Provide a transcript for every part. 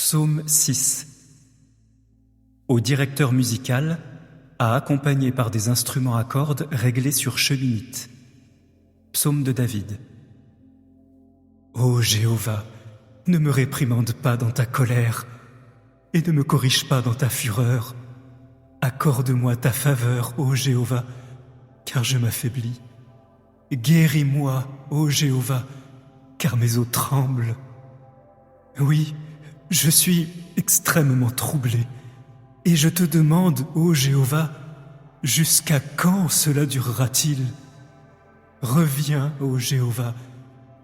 Psaume 6. Au directeur musical, à accompagner par des instruments à cordes réglés sur cheminite. Psaume de David. Ô Jéhovah, ne me réprimande pas dans ta colère et ne me corrige pas dans ta fureur. Accorde-moi ta faveur, ô Jéhovah, car je m'affaiblis. Guéris-moi, ô Jéhovah, car mes os tremblent. Oui, je suis extrêmement troublé, et je te demande, ô Jéhovah, jusqu'à quand cela durera-t-il? Reviens, ô Jéhovah,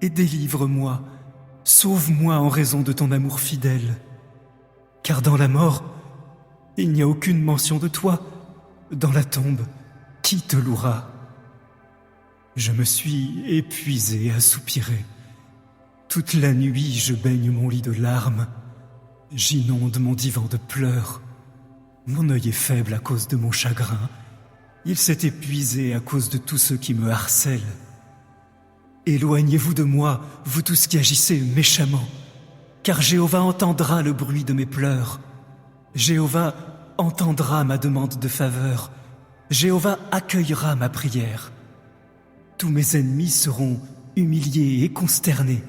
et délivre-moi, sauve-moi en raison de ton amour fidèle. Car dans la mort, il n'y a aucune mention de toi. Dans la tombe, qui te louera? Je me suis épuisé à soupirer. Toute la nuit, je baigne mon lit de larmes. J'inonde mon divan de pleurs. Mon œil est faible à cause de mon chagrin. Il s'est épuisé à cause de tous ceux qui me harcèlent. Éloignez-vous de moi, vous tous qui agissez méchamment, car Jéhovah entendra le bruit de mes pleurs. Jéhovah entendra ma demande de faveur. Jéhovah accueillera ma prière. Tous mes ennemis seront humiliés et consternés.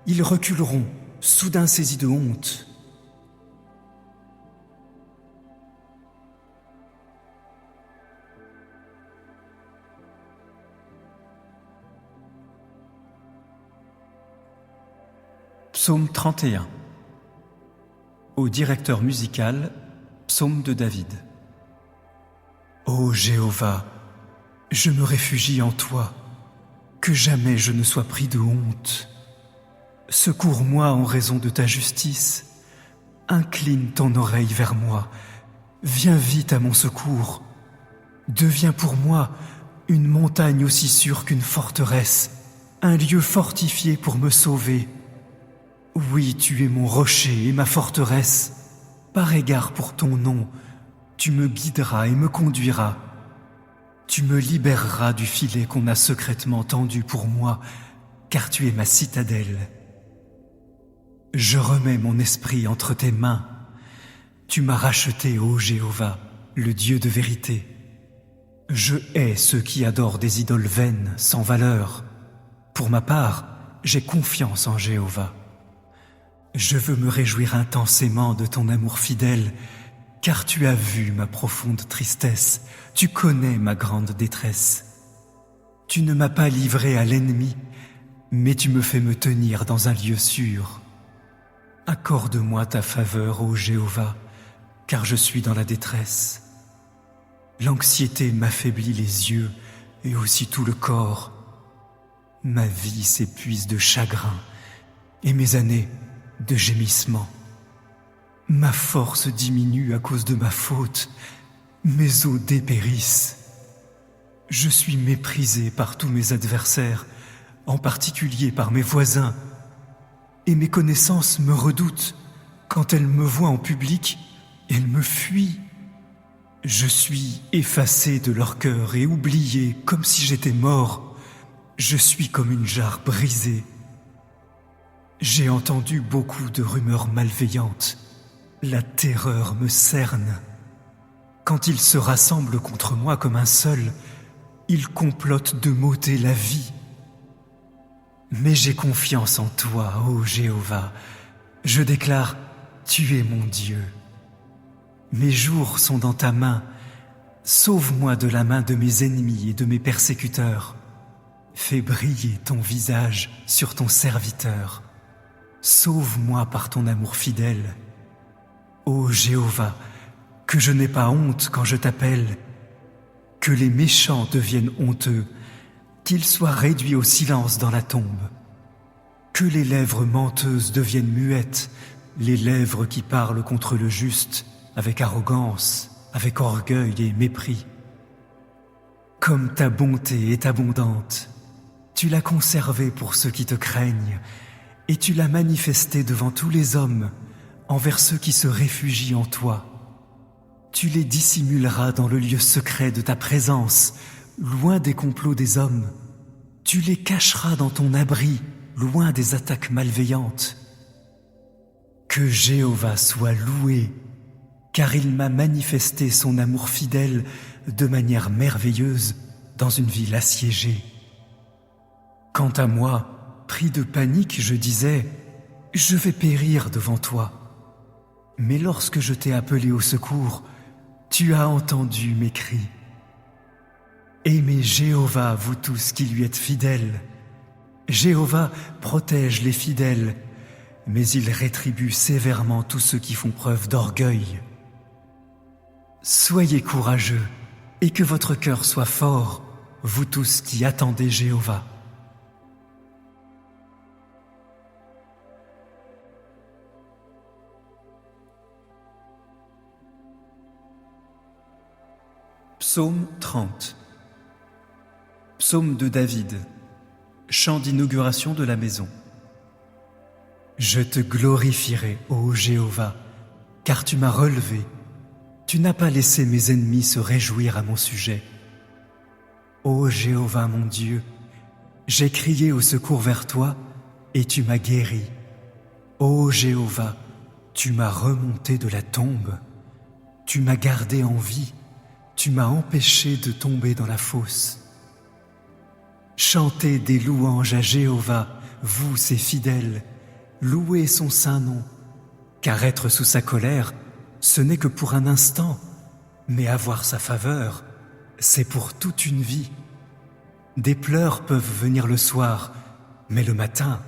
Ils reculeront, soudain saisis de honte. Psaume 31. Au directeur musical, psaume de David. Ô Jéhovah, je me réfugie en toi, que jamais je ne sois pris de honte. Secours-moi en raison de ta justice, incline ton oreille vers moi, viens vite à mon secours. Deviens pour moi une montagne aussi sûre qu'une forteresse, un lieu fortifié pour me sauver. Oui, tu es mon rocher et ma forteresse. Par égard pour ton nom, tu me guideras et me conduiras. Tu me libéreras du filet qu'on a secrètement tendu pour moi, car tu es ma citadelle. Je remets mon esprit entre tes mains. Tu m'as racheté, ô Jéhovah, le Dieu de vérité. Je hais ceux qui adorent des idoles vaines, sans valeur. Pour ma part, j'ai confiance en Jéhovah. Je veux me réjouir intensément de ton amour fidèle, car tu as vu ma profonde tristesse, tu connais ma grande détresse. Tu ne m'as pas livré à l'ennemi, mais tu me fais me tenir dans un lieu sûr. Accorde-moi ta faveur, ô Jéhovah, car je suis dans la détresse. L'anxiété m'affaiblit les yeux et aussi tout le corps. Ma vie s'épuise de chagrin et mes années de gémissement. Ma force diminue à cause de ma faute, mes os dépérissent. Je suis méprisé par tous mes adversaires, en particulier par mes voisins, et mes connaissances me redoutent. Quand elles me voient en public, elles me fuient. Je suis effacé de leur cœur et oublié comme si j'étais mort. Je suis comme une jarre brisée. J'ai entendu beaucoup de rumeurs malveillantes. La terreur me cerne. Quand ils se rassemblent contre moi comme un seul, ils complotent de m'ôter la vie. Mais j'ai confiance en toi, ô Jéhovah. Je déclare, tu es mon Dieu. Mes jours sont dans ta main. Sauve-moi de la main de mes ennemis et de mes persécuteurs. Fais briller ton visage sur ton serviteur. Sauve-moi par ton amour fidèle. Ô Jéhovah, que je n'ai pas honte quand je t'appelle, que les méchants deviennent honteux, qu'ils soient réduits au silence dans la tombe, que les lèvres menteuses deviennent muettes, les lèvres qui parlent contre le juste, avec arrogance, avec orgueil et mépris. Comme ta bonté est abondante, tu l'as conservée pour ceux qui te craignent, et tu l'as manifestée devant tous les hommes, envers ceux qui se réfugient en toi. Tu les dissimuleras dans le lieu secret de ta présence, loin des complots des hommes. Tu les cacheras dans ton abri, loin des attaques malveillantes. Que Jéhovah soit loué, car il m'a manifesté son amour fidèle de manière merveilleuse dans une ville assiégée. Quant à moi, pris de panique, je disais « Je vais périr devant toi ». Mais lorsque je t'ai appelé au secours, tu as entendu mes cris. Aimez Jéhovah, vous tous qui lui êtes fidèles. Jéhovah protège les fidèles, mais il rétribue sévèrement tous ceux qui font preuve d'orgueil. Soyez courageux et que votre cœur soit fort, vous tous qui attendez Jéhovah. Psaume 30. Psaume de David. Chant d'inauguration de la maison. Je te glorifierai, ô Jéhovah, car tu m'as relevé. Tu n'as pas laissé mes ennemis se réjouir à mon sujet. Ô Jéhovah mon Dieu, j'ai crié au secours vers toi et tu m'as guéri. Ô Jéhovah, tu m'as remonté de la tombe. Tu m'as gardé en vie. Tu m'as empêché de tomber dans la fosse. Chantez des louanges à Jéhovah, vous ses fidèles, louez son saint nom, car être sous sa colère, ce n'est que pour un instant, mais avoir sa faveur, c'est pour toute une vie. Des pleurs peuvent venir le soir, mais le matin,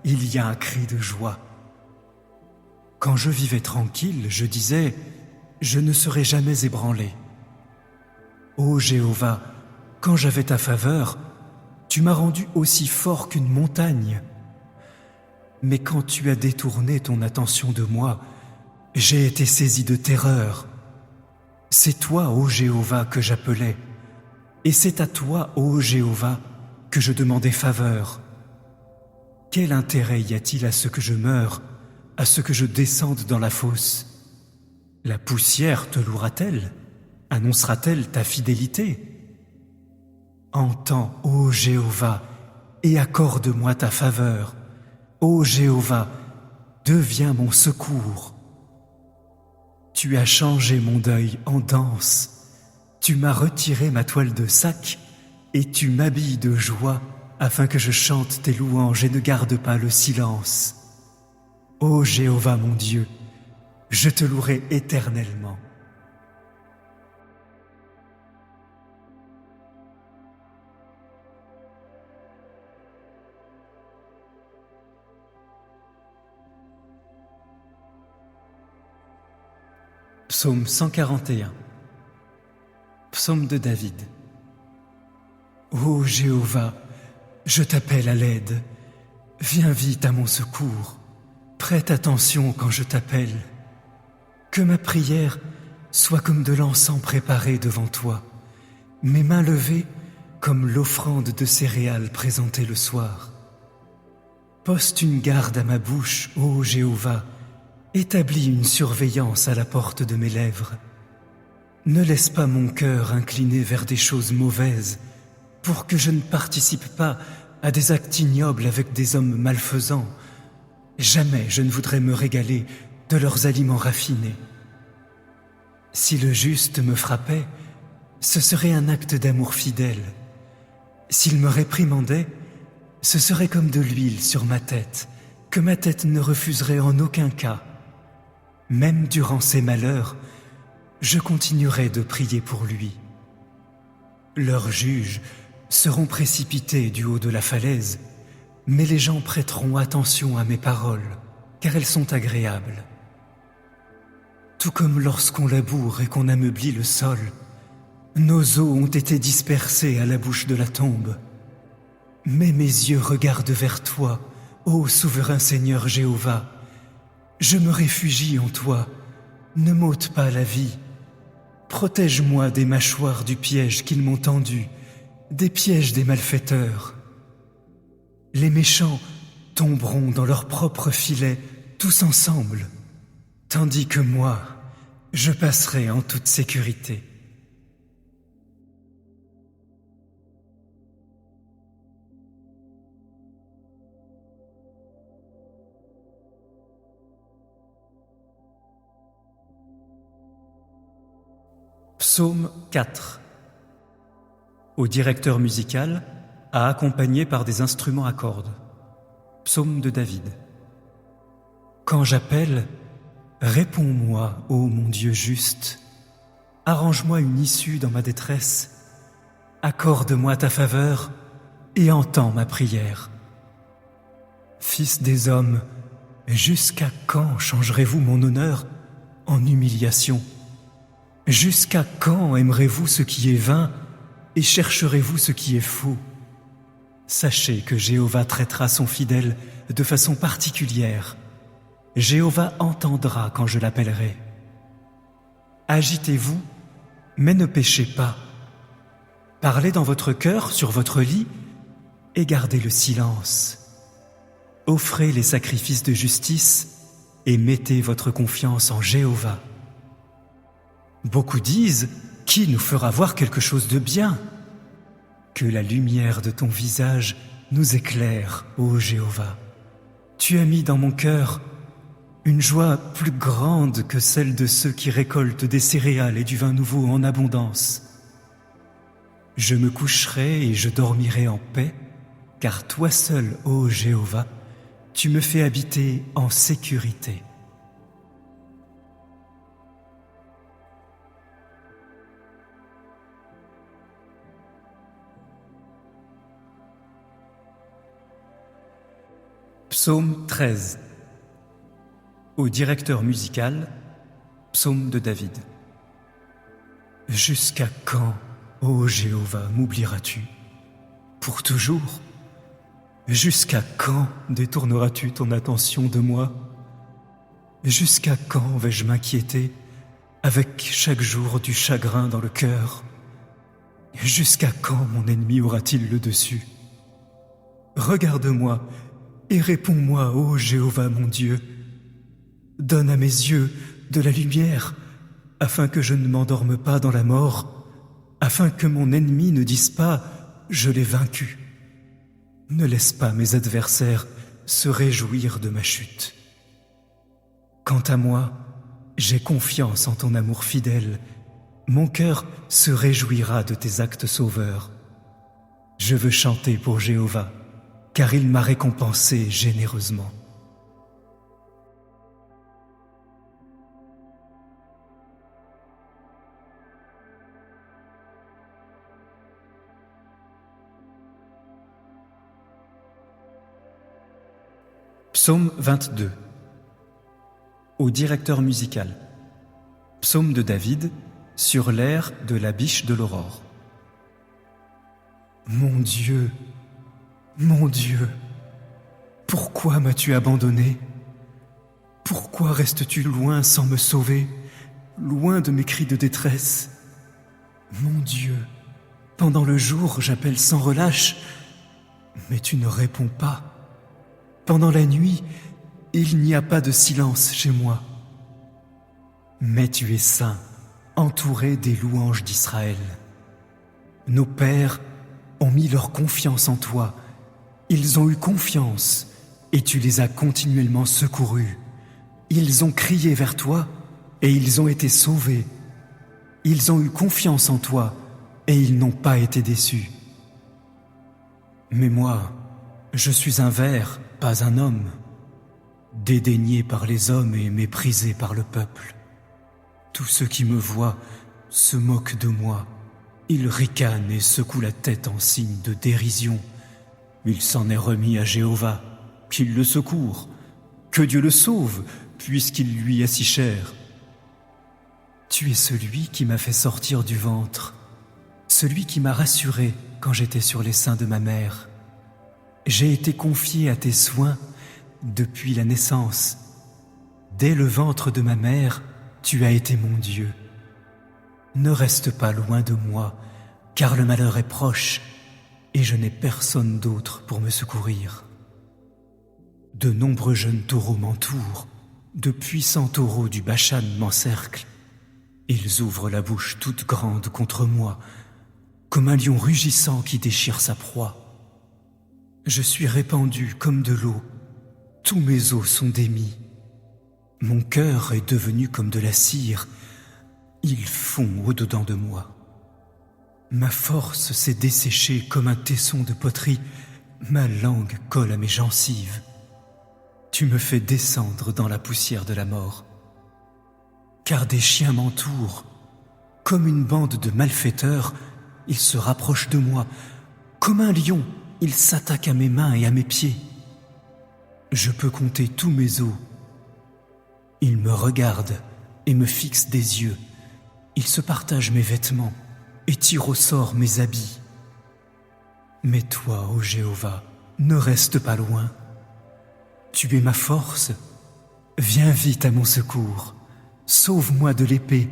il y a un cri de joie. Quand je vivais tranquille, je disais, je ne serai jamais ébranlé. Ô Jéhovah, quand j'avais ta faveur, tu m'as rendu aussi fort qu'une montagne. Mais quand tu as détourné ton attention de moi, j'ai été saisi de terreur. C'est toi, ô Jéhovah, que j'appelais, et c'est à toi, ô Jéhovah, que je demandais faveur. Quel intérêt y a-t-il à ce que je meure, à ce que je descende dans la fosse? La poussière te louera-t-elle? Annoncera-t-elle ta fidélité? Entends, ô Jéhovah, et accorde-moi ta faveur. Ô Jéhovah, deviens mon secours. Tu as changé mon deuil en danse. Tu m'as retiré ma toile de sac et tu m'habilles de joie afin que je chante tes louanges et ne garde pas le silence. Ô Jéhovah mon Dieu, je te louerai éternellement. Psaume 141. Psaume de David. Ô Jéhovah, je t'appelle à l'aide. Viens vite à mon secours. Prête attention quand je t'appelle. Que ma prière soit comme de l'encens préparé devant toi, mes mains levées comme l'offrande de céréales présentée le soir. Poste une garde à ma bouche, ô Jéhovah, établis une surveillance à la porte de mes lèvres. Ne laisse pas mon cœur incliné vers des choses mauvaises, pour que je ne participe pas à des actes ignobles avec des hommes malfaisants. Jamais je ne voudrais me régaler de leurs aliments raffinés. Si le juste me frappait, ce serait un acte d'amour fidèle. S'il me réprimandait, ce serait comme de l'huile sur ma tête, que ma tête ne refuserait en aucun cas. Même durant ses malheurs, je continuerai de prier pour lui. Leurs juges seront précipités du haut de la falaise, mais les gens prêteront attention à mes paroles, car elles sont agréables. Tout comme lorsqu'on laboure et qu'on ameublit le sol, nos os ont été dispersés à la bouche de la tombe. Mais mes yeux regardent vers toi, ô souverain Seigneur Jéhovah. Je me réfugie en toi, ne m'ôte pas la vie. Protège-moi des mâchoires du piège qu'ils m'ont tendu, des pièges des malfaiteurs. Les méchants tomberont dans leur propre filet, tous ensemble, tandis que moi, je passerai en toute sécurité. Psaume 4. Au directeur musical, à accompagner par des instruments à cordes. Psaume de David. Quand j'appelle, réponds-moi, ô mon Dieu juste. Arrange-moi une issue dans ma détresse. Accorde-moi ta faveur et entends ma prière. Fils des hommes, jusqu'à quand changerez-vous mon honneur en humiliation? Jusqu'à quand aimerez-vous ce qui est vain et chercherez-vous ce qui est faux? Sachez que Jéhovah traitera son fidèle de façon particulière. Jéhovah entendra quand je l'appellerai. Agitez-vous, mais ne péchez pas. Parlez dans votre cœur, sur votre lit, et gardez le silence. Offrez les sacrifices de justice et mettez votre confiance en Jéhovah. Beaucoup disent, qui nous fera voir quelque chose de bien? Que la lumière de ton visage nous éclaire, ô Jéhovah. Tu as mis dans mon cœur une joie plus grande que celle de ceux qui récoltent des céréales et du vin nouveau en abondance. Je me coucherai et je dormirai en paix, car toi seul, ô Jéhovah, tu me fais habiter en sécurité. Psaume 13. Au directeur musical, Psaume de David. Jusqu'à quand, ô Jéhovah, m'oublieras-tu? Pour toujours? Jusqu'à quand détourneras-tu ton attention de moi? Jusqu'à quand vais-je m'inquiéter avec chaque jour du chagrin dans le cœur? Jusqu'à quand mon ennemi aura-t-il le dessus? Regarde-moi et réponds-moi, ô Jéhovah mon Dieu. Donne à mes yeux de la lumière, afin que je ne m'endorme pas dans la mort, afin que mon ennemi ne dise pas « je l'ai vaincu ». Ne laisse pas mes adversaires se réjouir de ma chute. Quant à moi, j'ai confiance en ton amour fidèle. Mon cœur se réjouira de tes actes sauveurs. Je veux chanter pour Jéhovah, car il m'a récompensé généreusement. Psaume 22. Au directeur musical. Psaume de David sur l'air de la biche de l'aurore. Mon Dieu, pourquoi m'as-tu abandonné? Pourquoi restes-tu loin sans me sauver, loin de mes cris de détresse? Mon Dieu, pendant le jour j'appelle sans relâche, mais tu ne réponds pas. Pendant la nuit, il n'y a pas de silence chez moi. Mais tu es saint, entouré des louanges d'Israël. Nos pères ont mis leur confiance en toi. Ils ont eu confiance et tu les as continuellement secourus. Ils ont crié vers toi et ils ont été sauvés. Ils ont eu confiance en toi et ils n'ont pas été déçus. Mais moi, je suis un ver, pas un homme, dédaigné par les hommes et méprisé par le peuple. Tous ceux qui me voient se moquent de moi. Ils ricanent et secouent la tête en signe de dérision. Il s'en est remis à Jéhovah, qu'il le secourt, que Dieu le sauve, puisqu'il lui est si cher. Tu es celui qui m'a fait sortir du ventre, celui qui m'a rassuré quand j'étais sur les seins de ma mère. J'ai été confié à tes soins depuis la naissance. Dès le ventre de ma mère, tu as été mon Dieu. Ne reste pas loin de moi, car le malheur est proche, et je n'ai personne d'autre pour me secourir. De nombreux jeunes taureaux m'entourent, de puissants taureaux du Bashan m'encerclent. Ils ouvrent la bouche toute grande contre moi, comme un lion rugissant qui déchire sa proie. Je suis répandu comme de l'eau, tous mes os sont démis. Mon cœur est devenu comme de la cire, Ils fond au-dedans de moi. Ma force s'est desséchée comme un tesson de poterie, ma langue colle à mes gencives. Tu me fais descendre dans la poussière de la mort. Car des chiens m'entourent, comme une bande de malfaiteurs, ils se rapprochent de moi. Comme un lion, ils s'attaquent à mes mains et à mes pieds. Je peux compter tous mes os. Ils me regardent et me fixent des yeux. Ils se partagent mes vêtements et tirent au sort mes habits. Mais toi, ô Jéhovah, ne reste pas loin. Tu es ma force. Viens vite à mon secours. Sauve-moi de l'épée.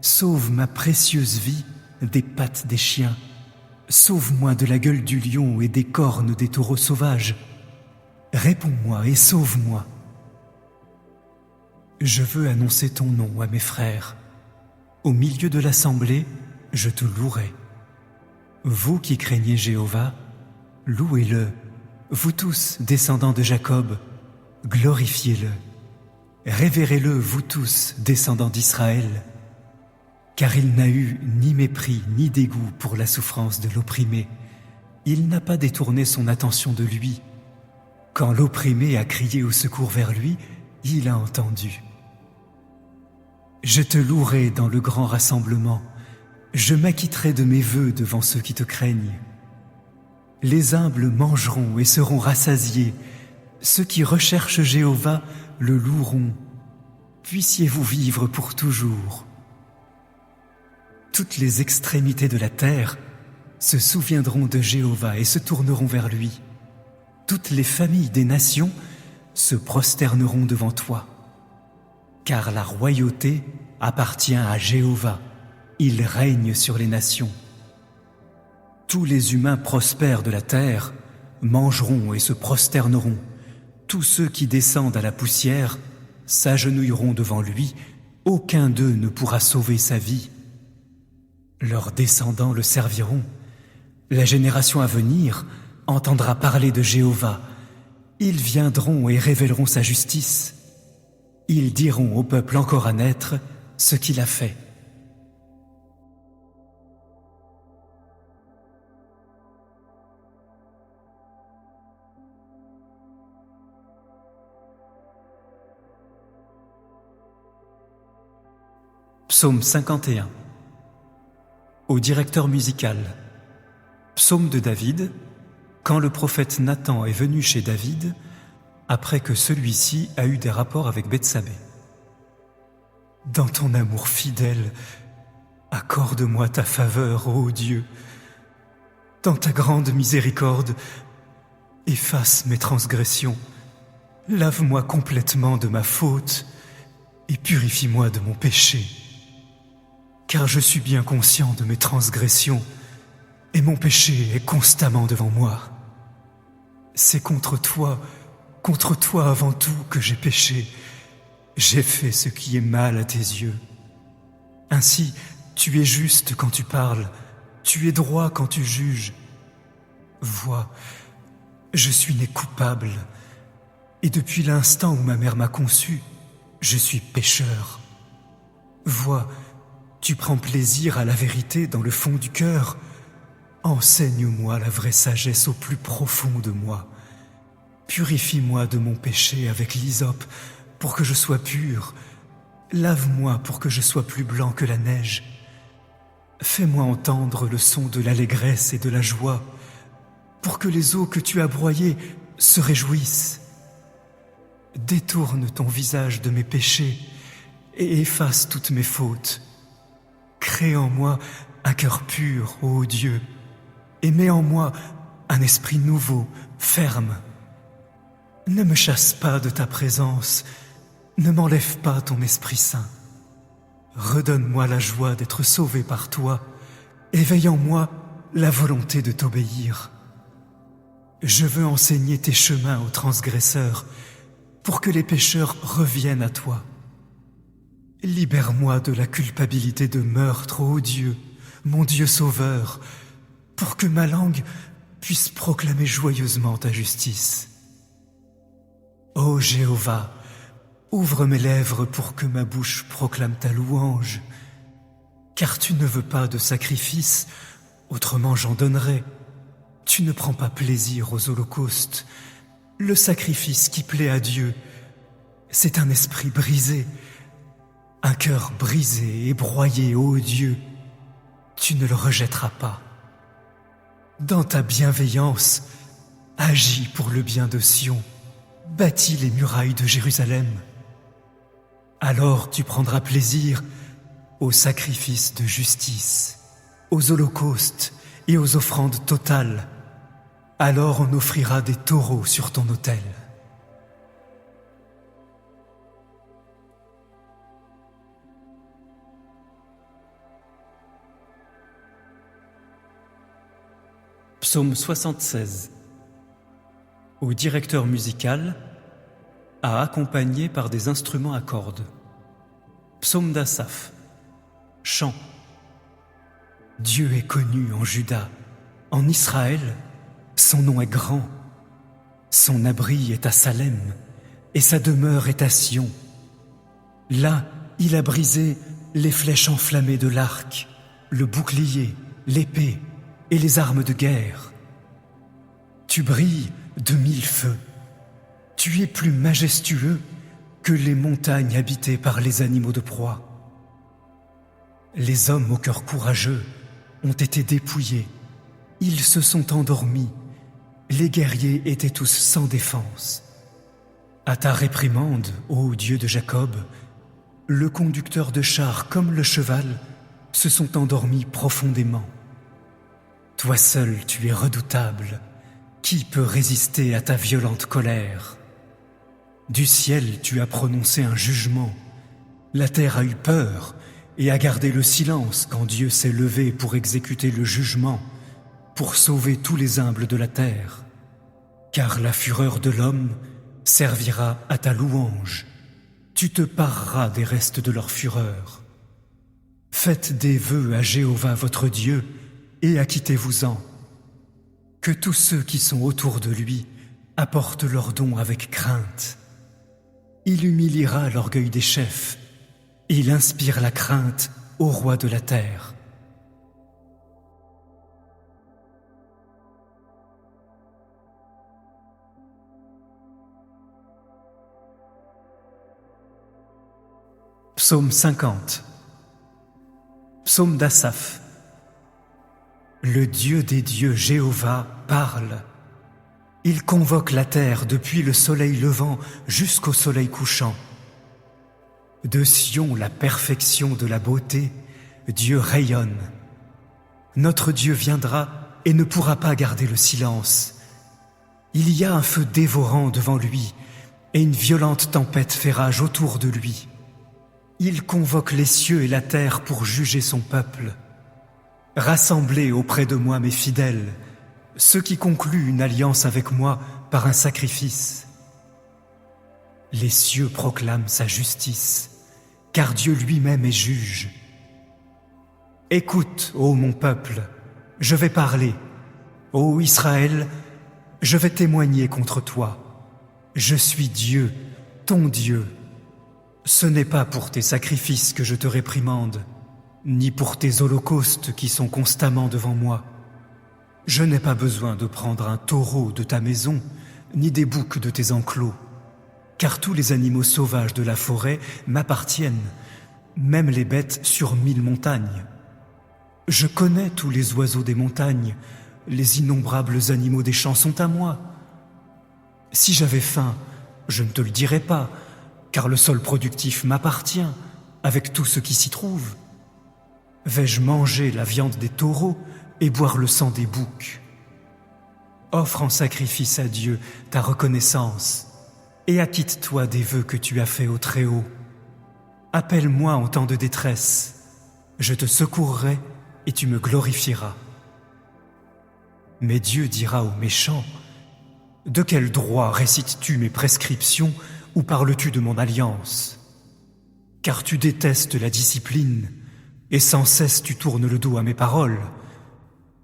Sauve ma précieuse vie des pattes des chiens. Sauve-moi de la gueule du lion et des cornes des taureaux sauvages. Réponds-moi et sauve-moi. Je veux annoncer ton nom à mes frères. Au milieu de l'assemblée, je te louerai. Vous qui craignez Jéhovah, louez-le. Vous tous, descendants de Jacob, glorifiez-le. Révérez-le, vous tous, descendants d'Israël. Car il n'a eu ni mépris ni dégoût pour la souffrance de l'opprimé. Il n'a pas détourné son attention de lui. Quand l'opprimé a crié au secours vers lui, il a entendu. Je te louerai dans le grand rassemblement. Je m'acquitterai de mes vœux devant ceux qui te craignent. Les humbles mangeront et seront rassasiés. Ceux qui recherchent Jéhovah le loueront. Puissiez-vous vivre pour toujours. Toutes les extrémités de la terre se souviendront de Jéhovah et se tourneront vers lui. Toutes les familles des nations se prosterneront devant toi. Car la royauté appartient à Jéhovah. Il règne sur les nations. Tous les humains prospères de la terre mangeront et se prosterneront. Tous ceux qui descendent à la poussière s'agenouilleront devant lui. Aucun d'eux ne pourra sauver sa vie. Leurs descendants le serviront. La génération à venir entendra parler de Jéhovah. Ils viendront et révéleront sa justice. Ils diront au peuple encore à naître ce qu'il a fait. Psaume 51. Au directeur musical. Psaume de David, quand le prophète Nathan est venu chez David, après que celui-ci a eu des rapports avec Bethsabée. Dans ton amour fidèle, accorde-moi ta faveur, ô Dieu. Dans ta grande miséricorde, efface mes transgressions. Lave-moi complètement de ma faute et purifie-moi de mon péché. Car je suis bien conscient de mes transgressions, et mon péché est constamment devant moi. C'est contre toi avant tout que j'ai péché. J'ai fait ce qui est mal à tes yeux. Ainsi, tu es juste quand tu parles, tu es droit quand tu juges. Vois, je suis né coupable, et depuis l'instant où ma mère m'a conçu, je suis pécheur. Vois, tu prends plaisir à la vérité dans le fond du cœur. Enseigne-moi la vraie sagesse au plus profond de moi. Purifie-moi de mon péché avec l'hysope pour que je sois pur. Lave-moi pour que je sois plus blanc que la neige. Fais-moi entendre le son de l'allégresse et de la joie pour que les eaux que tu as broyées se réjouissent. Détourne ton visage de mes péchés et efface toutes mes fautes. Crée en moi un cœur pur, ô Dieu, et mets en moi un esprit nouveau, ferme. Ne me chasse pas de ta présence, ne m'enlève pas ton Esprit Saint. Redonne-moi la joie d'être sauvé par toi, éveille en moi la volonté de t'obéir. Je veux enseigner tes chemins aux transgresseurs, pour que les pécheurs reviennent à toi. Libère-moi de la culpabilité de meurtre, ô Dieu, mon Dieu sauveur, pour que ma langue puisse proclamer joyeusement ta justice. Ô Jéhovah, ouvre mes lèvres pour que ma bouche proclame ta louange. Car tu ne veux pas de sacrifice, autrement j'en donnerais. Tu ne prends pas plaisir aux holocaustes. Le sacrifice qui plaît à Dieu, c'est un esprit brisé, un cœur brisé et broyé, ô Dieu. Tu ne le rejetteras pas. Dans ta bienveillance, agis pour le bien de Sion, bâtis les murailles de Jérusalem. Alors tu prendras plaisir aux sacrifices de justice, aux holocaustes et aux offrandes totales. Alors on offrira des taureaux sur ton autel. Psaume 76. Au directeur musical, à accompagner par des instruments à cordes. Psaume d'Asaph. Chant. Dieu est connu en Juda, en Israël, son nom est grand. Son abri est à Salem, et sa demeure est à Sion. Là, il a brisé les flèches enflammées de l'arc, le bouclier, l'épée et les armes de guerre. Tu brilles de 1000 feux. Tu es plus majestueux que les montagnes habitées par les animaux de proie. Les hommes au cœur courageux ont été dépouillés. Ils se sont endormis. Les guerriers étaient tous sans défense. À ta réprimande, ô Dieu de Jacob, le conducteur de chars comme le cheval se sont endormis profondément. Toi seul, tu es redoutable. Qui peut résister à ta violente colère? Du ciel, tu as prononcé un jugement. La terre a eu peur et a gardé le silence quand Dieu s'est levé pour exécuter le jugement, pour sauver tous les humbles de la terre. Car la fureur de l'homme servira à ta louange. Tu te pareras des restes de leur fureur. Faites des vœux à Jéhovah votre Dieu et acquittez-vous-en. Que tous ceux qui sont autour de lui apportent leurs dons avec crainte. Il humiliera l'orgueil des chefs. Il inspire la crainte au roi de la terre. Psaume 50. Psaume d'Asaph. Le Dieu des dieux, Jéhovah, parle. Il convoque la terre depuis le soleil levant jusqu'au soleil couchant. De Sion, la perfection de la beauté, Dieu rayonne. Notre Dieu viendra et ne pourra pas garder le silence. Il y a un feu dévorant devant lui et une violente tempête fait rage autour de lui. Il convoque les cieux et la terre pour juger son peuple. Rassemblez auprès de moi mes fidèles, ceux qui concluent une alliance avec moi par un sacrifice. Les cieux proclament sa justice, car Dieu lui-même est juge. Écoute, ô mon peuple, je vais parler. Ô Israël, je vais témoigner contre toi. Je suis Dieu, ton Dieu. Ce n'est pas pour tes sacrifices que je te réprimande, ni pour tes holocaustes qui sont constamment devant moi. Je n'ai pas besoin de prendre un taureau de ta maison, ni des boucs de tes enclos, car tous les animaux sauvages de la forêt m'appartiennent, même les bêtes sur 1000 montagnes. Je connais tous les oiseaux des montagnes, les innombrables animaux des champs sont à moi. Si j'avais faim, je ne te le dirais pas, car le sol productif m'appartient, avec tout ce qui s'y trouve. Vais-je manger la viande des taureaux et boire le sang des boucs? Offre en sacrifice à Dieu ta reconnaissance et acquitte-toi des vœux que tu as faits au Très-Haut. Appelle-moi en temps de détresse, je te secourrai et tu me glorifieras. Mais Dieu dira aux méchants, « De quel droit récites-tu mes prescriptions ou parles-tu de mon alliance? Car tu détestes la discipline, et sans cesse tu tournes le dos à mes paroles.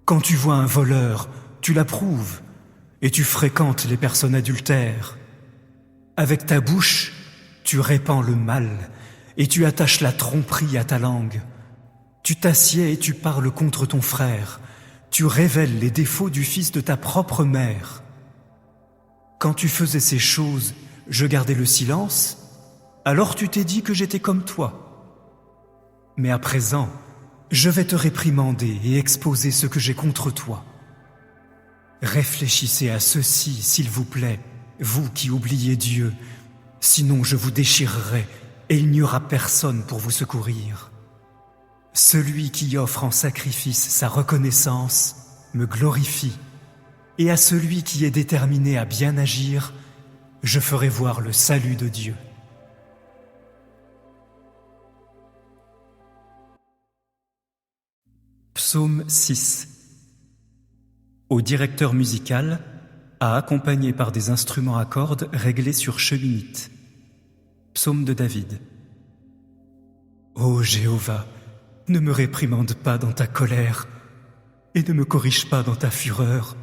Quand tu vois un voleur, tu l'approuves, et tu fréquentes les personnes adultères. Avec ta bouche, tu répands le mal, et tu attaches la tromperie à ta langue. Tu t'assieds et tu parles contre ton frère. Tu révèles les défauts du fils de ta propre mère. Quand tu faisais ces choses, je gardais le silence, alors tu t'es dit que j'étais comme toi. Mais à présent, je vais te réprimander et exposer ce que j'ai contre toi. Réfléchissez à ceci, s'il vous plaît, vous qui oubliez Dieu, sinon je vous déchirerai et il n'y aura personne pour vous secourir. Celui qui offre en sacrifice sa reconnaissance me glorifie, et à celui qui est déterminé à bien agir, je ferai voir le salut de Dieu. Psaume 6. Au directeur musical, à accompagner par des instruments à cordes réglés sur cheminite. Psaume de David. Ô Jéhovah, ne me réprimande pas dans ta colère et ne me corrige pas dans ta fureur.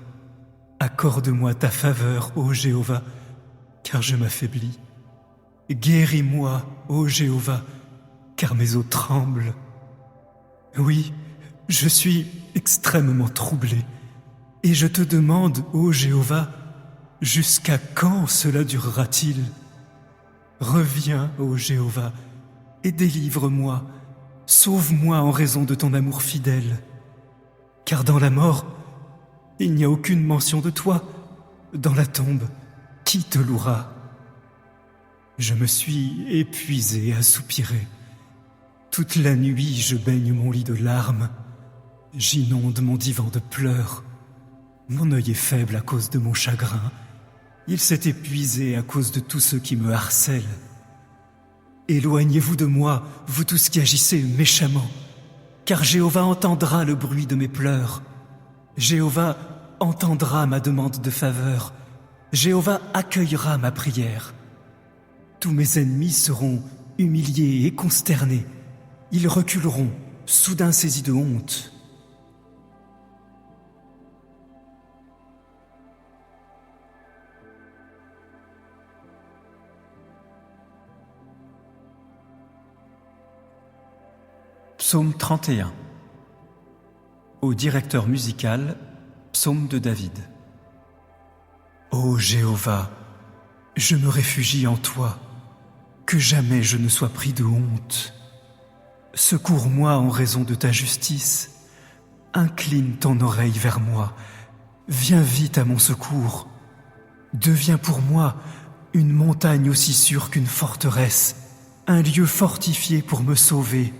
Accorde-moi ta faveur, ô Jéhovah, car je m'affaiblis. Guéris-moi, ô Jéhovah, car mes os tremblent. Oui, je suis extrêmement troublé, et je te demande, ô Jéhovah, jusqu'à quand cela durera-t-il? Reviens, ô Jéhovah, et délivre-moi, sauve-moi en raison de ton amour fidèle. Car dans la mort, il n'y a aucune mention de toi. Dans la tombe, qui te louera? Je me suis épuisé à soupirer. Toute la nuit, je baigne mon lit de larmes. J'inonde mon divan de pleurs. Mon œil est faible à cause de mon chagrin. Il s'est épuisé à cause de tous ceux qui me harcèlent. Éloignez-vous de moi, vous tous qui agissez méchamment, car Jéhovah entendra le bruit de mes pleurs. Jéhovah entendra ma demande de faveur. Jéhovah accueillera ma prière. Tous mes ennemis seront humiliés et consternés. Ils reculeront, soudain saisis de honte. Psaume 31. Au directeur musical, psaume de David. Ô Jéhovah, je me réfugie en toi, que jamais je ne sois pris de honte. Secours-moi en raison de ta justice, incline ton oreille vers moi, viens vite à mon secours. Deviens pour moi une montagne aussi sûre qu'une forteresse, un lieu fortifié pour me sauver.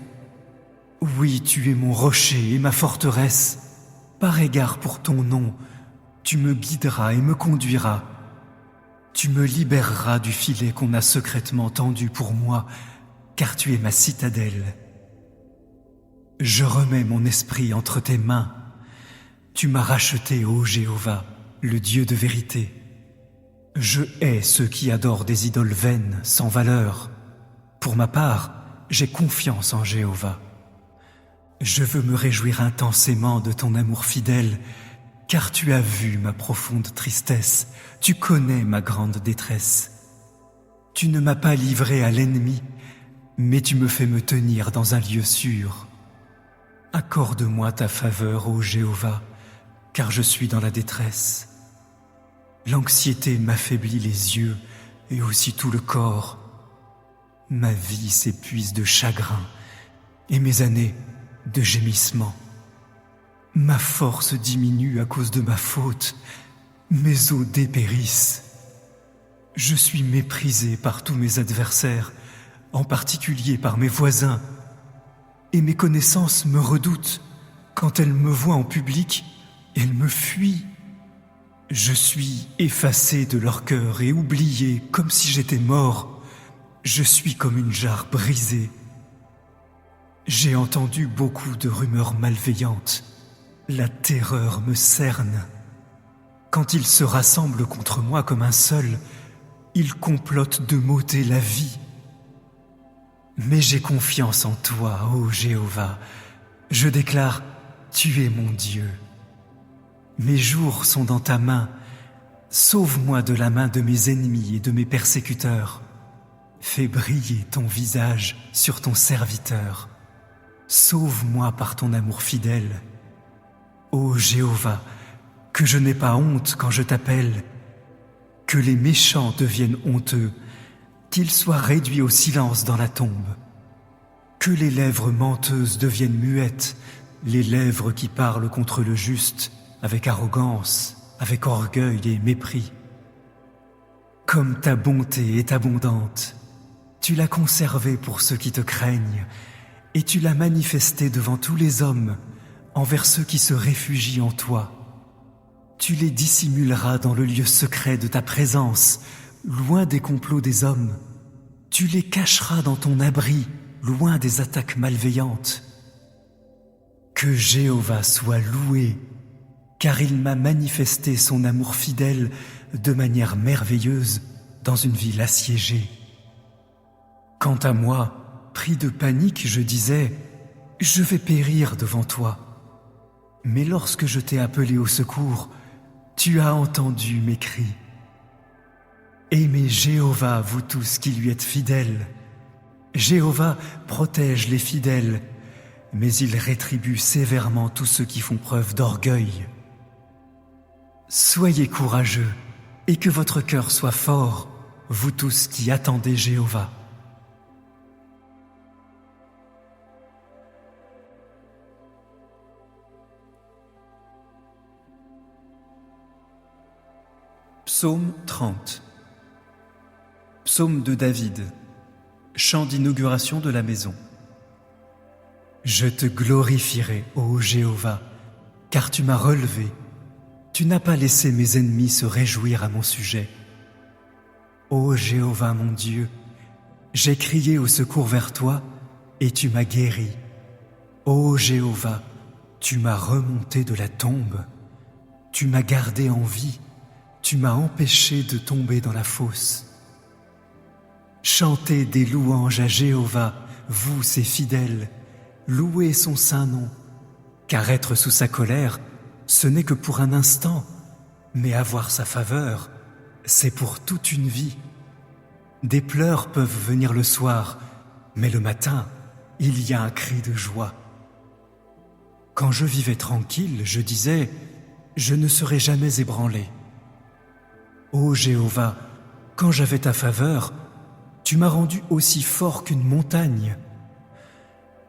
Oui, tu es mon rocher et ma forteresse. Par égard pour ton nom, tu me guideras et me conduiras. Tu me libéreras du filet qu'on a secrètement tendu pour moi, car tu es ma citadelle. Je remets mon esprit entre tes mains. Tu m'as racheté, ô Jéhovah, le Dieu de vérité. Je hais ceux qui adorent des idoles vaines, sans valeur. Pour ma part, j'ai confiance en Jéhovah. Je veux me réjouir intensément de ton amour fidèle, car tu as vu ma profonde tristesse, tu connais ma grande détresse. Tu ne m'as pas livré à l'ennemi, mais tu me fais me tenir dans un lieu sûr. Accorde-moi ta faveur, ô Jéhovah, car je suis dans la détresse. L'anxiété m'affaiblit les yeux et aussi tout le corps. Ma vie s'épuise de chagrin et mes années de gémissement. Ma force diminue à cause de ma faute, mes os dépérissent. Je suis méprisé par tous mes adversaires, en particulier par mes voisins, et mes connaissances me redoutent. Quand elles me voient en public, elles me fuient. Je suis effacé de leur cœur et oublié comme si j'étais mort. Je suis comme une jarre brisée. J'ai entendu beaucoup de rumeurs malveillantes. La terreur me cerne. Quand ils se rassemblent contre moi comme un seul, ils complotent de m'ôter la vie. Mais j'ai confiance en toi, ô Jéhovah. Je déclare, tu es mon Dieu. Mes jours sont dans ta main. Sauve-moi de la main de mes ennemis et de mes persécuteurs. Fais briller ton visage sur ton serviteur. Sauve-moi par ton amour fidèle. Ô Jéhovah, que je n'ai pas honte quand je t'appelle, que les méchants deviennent honteux, qu'ils soient réduits au silence dans la tombe, que les lèvres menteuses deviennent muettes, les lèvres qui parlent contre le juste, avec arrogance, avec orgueil et mépris. Comme ta bonté est abondante, tu l'as conservée pour ceux qui te craignent, et tu l'as manifestée devant tous les hommes, envers ceux qui se réfugient en toi. Tu les dissimuleras dans le lieu secret de ta présence, loin des complots des hommes. Tu les cacheras dans ton abri, loin des attaques malveillantes. Que Jéhovah soit loué, car il m'a manifesté son amour fidèle de manière merveilleuse dans une ville assiégée. Quant à moi, pris de panique, je disais « Je vais périr devant toi ». Mais lorsque je t'ai appelé au secours, tu as entendu mes cris. Aimez Jéhovah, vous tous qui lui êtes fidèles. Jéhovah protège les fidèles, mais il rétribue sévèrement tous ceux qui font preuve d'orgueil. Soyez courageux et que votre cœur soit fort, vous tous qui attendez Jéhovah. Psaume 30. Psaume de David. Chant d'inauguration de la maison. Je te glorifierai, ô Jéhovah, car tu m'as relevé. Tu n'as pas laissé mes ennemis se réjouir à mon sujet. Ô Jéhovah mon Dieu, j'ai crié au secours vers toi et tu m'as guéri. Ô Jéhovah, tu m'as remonté de la tombe. Tu m'as gardé en vie. Tu m'as empêché de tomber dans la fosse. Chantez des louanges à Jéhovah, vous ses fidèles, louez son saint nom, car être sous sa colère, ce n'est que pour un instant, mais avoir sa faveur, c'est pour toute une vie. Des pleurs peuvent venir le soir, mais le matin, il y a un cri de joie. Quand je vivais tranquille, je disais, je ne serai jamais ébranlé. Ô Jéhovah, quand j'avais ta faveur, tu m'as rendu aussi fort qu'une montagne.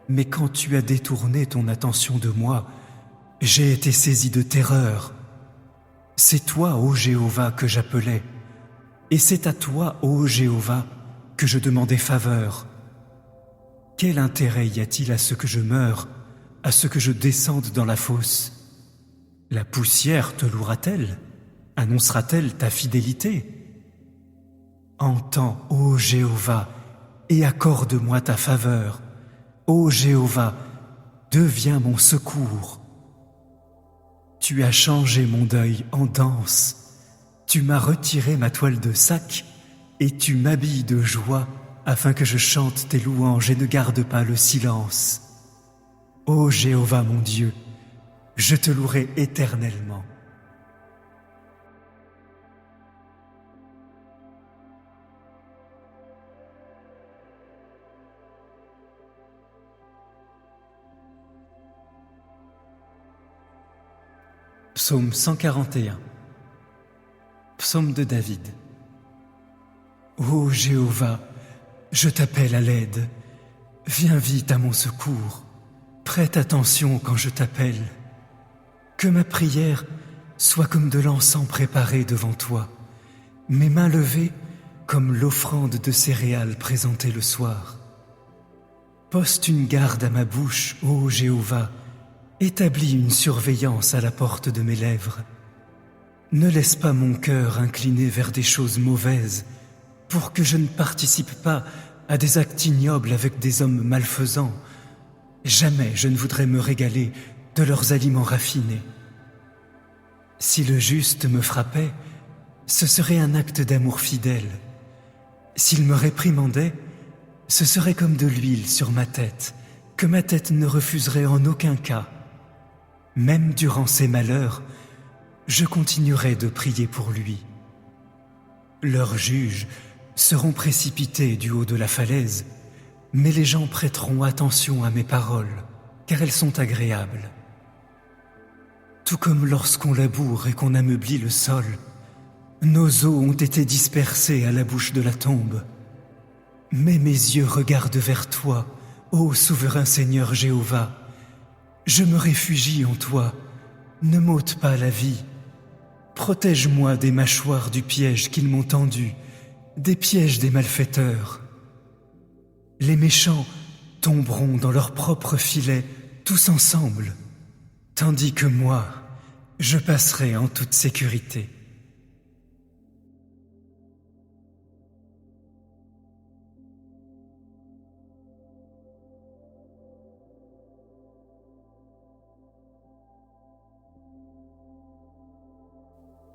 Mais quand tu as détourné ton attention de moi, j'ai été saisi de terreur. C'est toi, ô Jéhovah, que j'appelais, et c'est à toi, ô Jéhovah, que je demandais faveur. Quel intérêt y a-t-il à ce que je meure, à ce que je descende dans la fosse? La poussière te louera-t-elle? Annoncera-t-elle ta fidélité? Entends, ô Jéhovah, et accorde-moi ta faveur. Ô Jéhovah, deviens mon secours. Tu as changé mon deuil en danse. Tu m'as retiré ma toile de sac et tu m'habilles de joie afin que je chante tes louanges et ne garde pas le silence. Ô Jéhovah mon Dieu, je te louerai éternellement. Psaume 141. Psaume de David. Ô Jéhovah, je t'appelle à l'aide. Viens vite à mon secours. Prête attention quand je t'appelle. Que ma prière soit comme de l'encens préparé devant toi, mes mains levées comme l'offrande de céréales présentée le soir. Poste une garde à ma bouche, ô Jéhovah. Établis une surveillance à la porte de mes lèvres. Ne laisse pas mon cœur incliné vers des choses mauvaises, pour que je ne participe pas à des actes ignobles avec des hommes malfaisants. Jamais je ne voudrais me régaler de leurs aliments raffinés. Si le juste me frappait, ce serait un acte d'amour fidèle. S'il me réprimandait, ce serait comme de l'huile sur ma tête, que ma tête ne refuserait en aucun cas. Même durant ses malheurs, je continuerai de prier pour lui. Leurs juges seront précipités du haut de la falaise, mais les gens prêteront attention à mes paroles. car elles sont agréables. Tout comme lorsqu'on laboure et qu'on ameublit le sol, nos os ont été dispersés à la bouche de la tombe. Mais mes yeux regardent vers toi, ô souverain Seigneur Jéhovah. Je me réfugie en toi, ne m'ôte pas la vie. Protège-moi des mâchoires du piège qu'ils m'ont tendu, des pièges des malfaiteurs. Les méchants tomberont dans leur propre filet, tous ensemble, tandis que moi, je passerai en toute sécurité.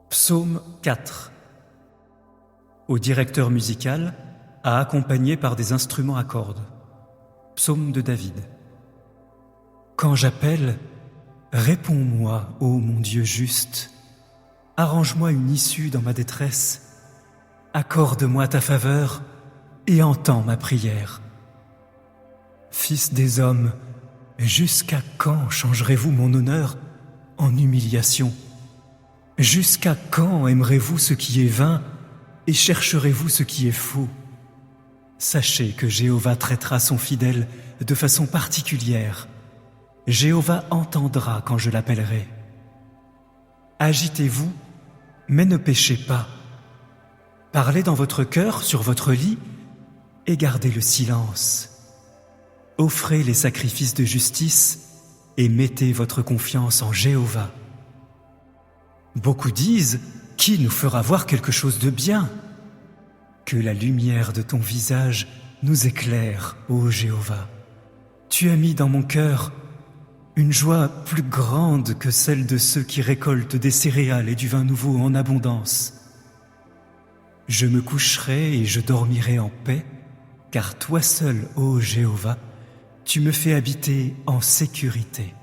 Psaume 4. Au directeur musical, à accompagner par des instruments à cordes. Psaume de David. Quand j'appelle, réponds-moi, ô mon Dieu juste. Arrange-moi une issue dans ma détresse. Accorde-moi ta faveur et entends ma prière. Fils des hommes, jusqu'à quand changerez-vous mon honneur en humiliation ? Jusqu'à quand aimerez-vous ce qui est vain et chercherez-vous ce qui est faux ? Sachez que Jéhovah traitera son fidèle de façon particulière. Jéhovah entendra quand je l'appellerai. Agitez-vous, mais ne péchez pas. Parlez dans votre cœur sur votre lit et gardez le silence. Offrez les sacrifices de justice et mettez votre confiance en Jéhovah. Beaucoup disent, qui nous fera voir quelque chose de bien ? Que la lumière de ton visage nous éclaire, ô Jéhovah. Tu as mis dans mon cœur une joie plus grande que celle de ceux qui récoltent des céréales et du vin nouveau en abondance. Je me coucherai et je dormirai en paix, car toi seul, ô Jéhovah, tu me fais habiter en sécurité.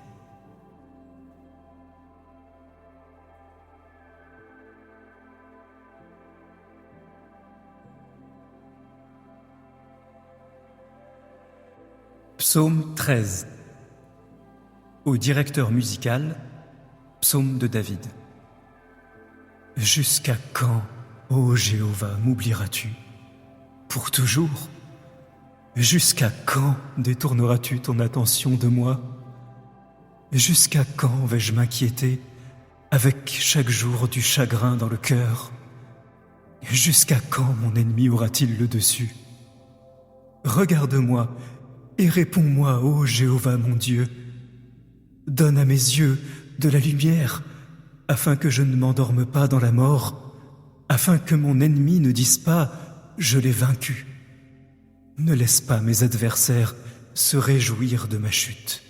Psaume 13. Au directeur musical, psaume de David. Jusqu'à quand, ô Jéhovah, m'oublieras-tu ? Pour toujours ? Jusqu'à quand détourneras-tu ton attention de moi ? Jusqu'à quand vais-je m'inquiéter avec chaque jour du chagrin dans le cœur ? Jusqu'à quand mon ennemi aura-t-il le dessus ? Regarde-moi et réponds-moi, ô Jéhovah mon Dieu. Donne à mes yeux de la lumière, afin que je ne m'endorme pas dans la mort, afin que mon ennemi ne dise pas « je l'ai vaincu ». Ne laisse pas mes adversaires se réjouir de ma chute.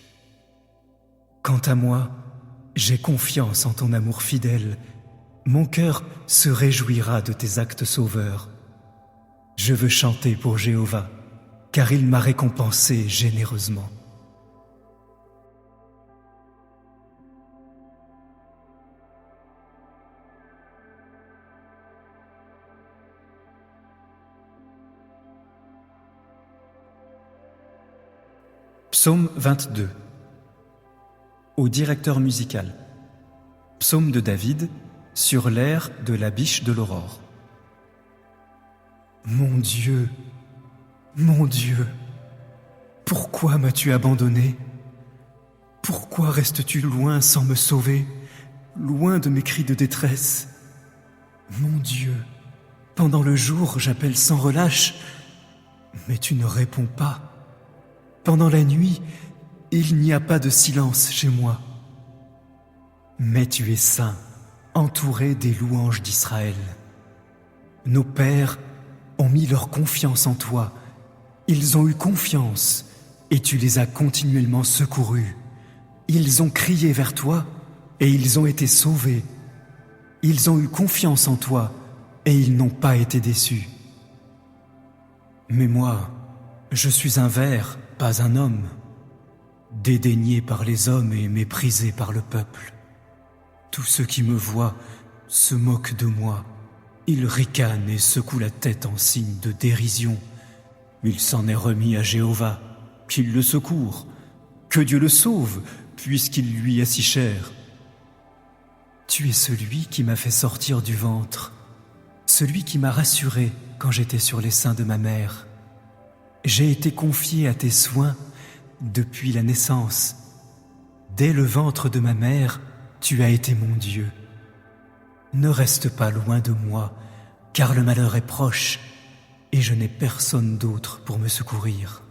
Quant à moi, j'ai confiance en ton amour fidèle. Mon cœur se réjouira de tes actes sauveurs. Je veux chanter pour Jéhovah, car il m'a récompensé généreusement. Psaume 22. Au directeur musical. Psaume de David sur l'air de la biche de l'aurore. Mon Dieu, pourquoi m'as-tu abandonné ? Pourquoi restes-tu loin sans me sauver, loin de mes cris de détresse ? Mon Dieu, pendant le jour j'appelle sans relâche, mais tu ne réponds pas. Pendant la nuit, il n'y a pas de silence chez moi. Mais tu es saint, entouré des louanges d'Israël. Nos pères ont mis leur confiance en toi. Ils ont eu confiance et tu les as continuellement secourus. Ils ont crié vers toi et ils ont été sauvés. Ils ont eu confiance en toi et ils n'ont pas été déçus. Mais moi, je suis un ver, pas un homme, dédaigné par les hommes et méprisé par le peuple. Tous ceux qui me voient se moquent de moi. Ils ricanent et secouent la tête en signe de dérision. Il s'en est remis à Jéhovah, qu'il le secourt. Que Dieu le sauve, puisqu'il lui est si cher. Tu es celui qui m'a fait sortir du ventre, celui qui m'a rassuré quand j'étais sur les seins de ma mère. J'ai été confié à tes soins depuis la naissance. Dès le ventre de ma mère, tu as été mon Dieu. Ne reste pas loin de moi, car le malheur est proche, et je n'ai personne d'autre pour me secourir.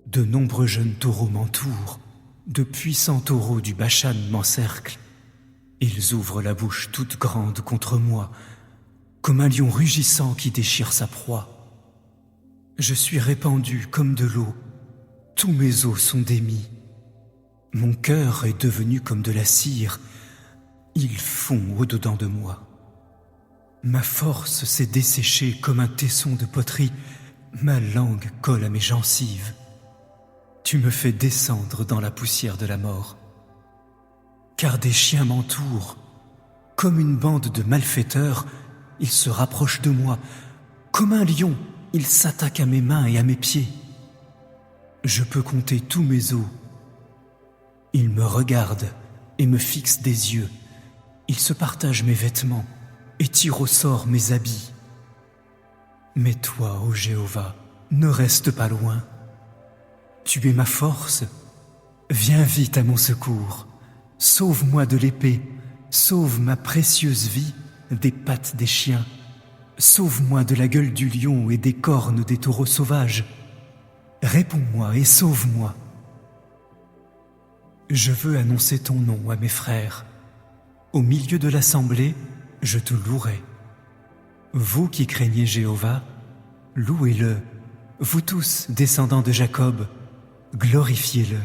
De nombreux jeunes taureaux m'entourent, de puissants taureaux du Bashan m'encerclent. Ils ouvrent la bouche toute grande contre moi, comme un lion rugissant qui déchire sa proie. Je suis répandu comme de l'eau, tous mes os sont démis. Mon cœur est devenu comme de la cire, il fond au-dedans de moi. Ma force s'est desséchée comme un tesson de poterie, ma langue colle à mes gencives. Tu me fais descendre dans la poussière de la mort. Car des chiens m'entourent, comme une bande de malfaiteurs, ils se rapprochent de moi. Comme un lion, ils s'attaquent à mes mains et à mes pieds. Je peux compter tous mes os. Ils me regardent et me fixent des yeux. Ils se partagent mes vêtements et tirent au sort mes habits. Mais toi, ô Jéhovah, ne reste pas loin. Tu es ma force. Viens vite à mon secours. Sauve-moi de l'épée. Sauve ma précieuse vie des pattes des chiens. Sauve-moi de la gueule du lion et des cornes des taureaux sauvages. Réponds-moi et sauve-moi. Je veux annoncer ton nom à mes frères. Au milieu de l'assemblée, je te louerai. Vous qui craignez Jéhovah, louez-le. Vous tous, descendants de Jacob, glorifiez-le.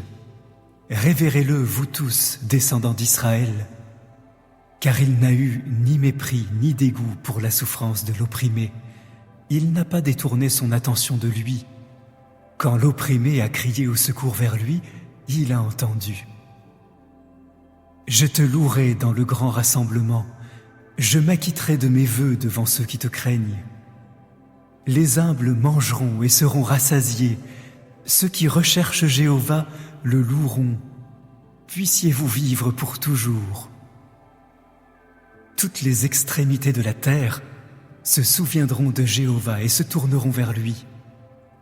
Révérez-le, vous tous, descendants d'Israël, car il n'a eu ni mépris ni dégoût pour la souffrance de l'opprimé. Il n'a pas détourné son attention de lui. Quand l'opprimé a crié au secours vers lui, il a entendu. Je te louerai dans le grand rassemblement. Je m'acquitterai de mes vœux devant ceux qui te craignent. Les humbles mangeront et seront rassasiés. Ceux qui recherchent Jéhovah le loueront. Puissiez-vous vivre pour toujours. Toutes les extrémités de la terre se souviendront de Jéhovah et se tourneront vers lui.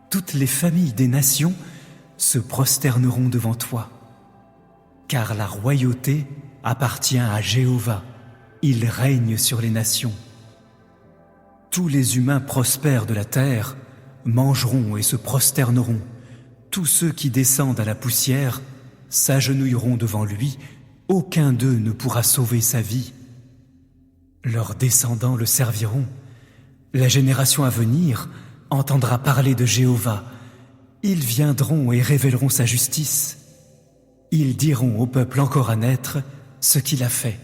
Toutes les familles des nations se prosterneront devant toi. Car la royauté appartient à Jéhovah. Il règne sur les nations. Tous les humains prospères de la terre mangeront et se prosterneront. Tous ceux qui descendent à la poussière s'agenouilleront devant lui. Aucun d'eux ne pourra sauver sa vie. Leurs descendants le serviront. La génération à venir entendra parler de Jéhovah. Ils viendront et révéleront sa justice. Ils diront au peuple encore à naître ce qu'il a fait.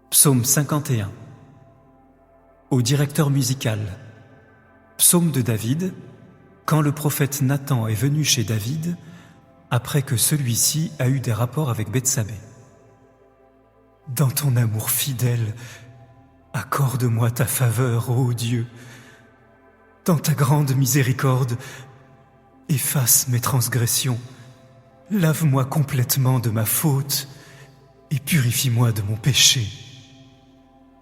Psaume 51. Au directeur musical. Psaume de David, quand le prophète Nathan est venu chez David, après que celui-ci a eu des rapports avec Bethsabée. Dans ton amour fidèle, accorde-moi ta faveur, ô Dieu. Dans ta grande miséricorde, efface mes transgressions. Lave-moi complètement de ma faute et purifie-moi de mon péché.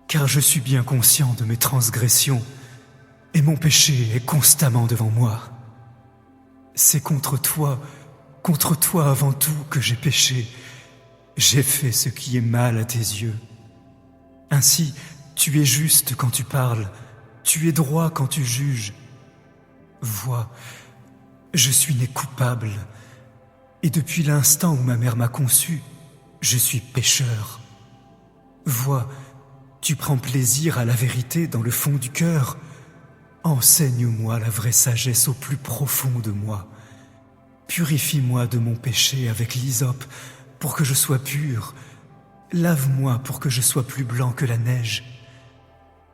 Car je suis bien conscient de mes transgressions et mon péché est constamment devant moi. C'est contre toi avant tout que j'ai péché. J'ai fait ce qui est mal à tes yeux. Ainsi, tu es juste quand tu parles, tu es droit quand tu juges. Vois, je suis né coupable, et depuis l'instant où ma mère m'a conçu, je suis pécheur. Vois, tu prends plaisir à la vérité dans le fond du cœur. Enseigne-moi la vraie sagesse au plus profond de moi. Purifie-moi de mon péché avec l'hysope pour que je sois pur. Lave-moi pour que je sois plus blanc que la neige.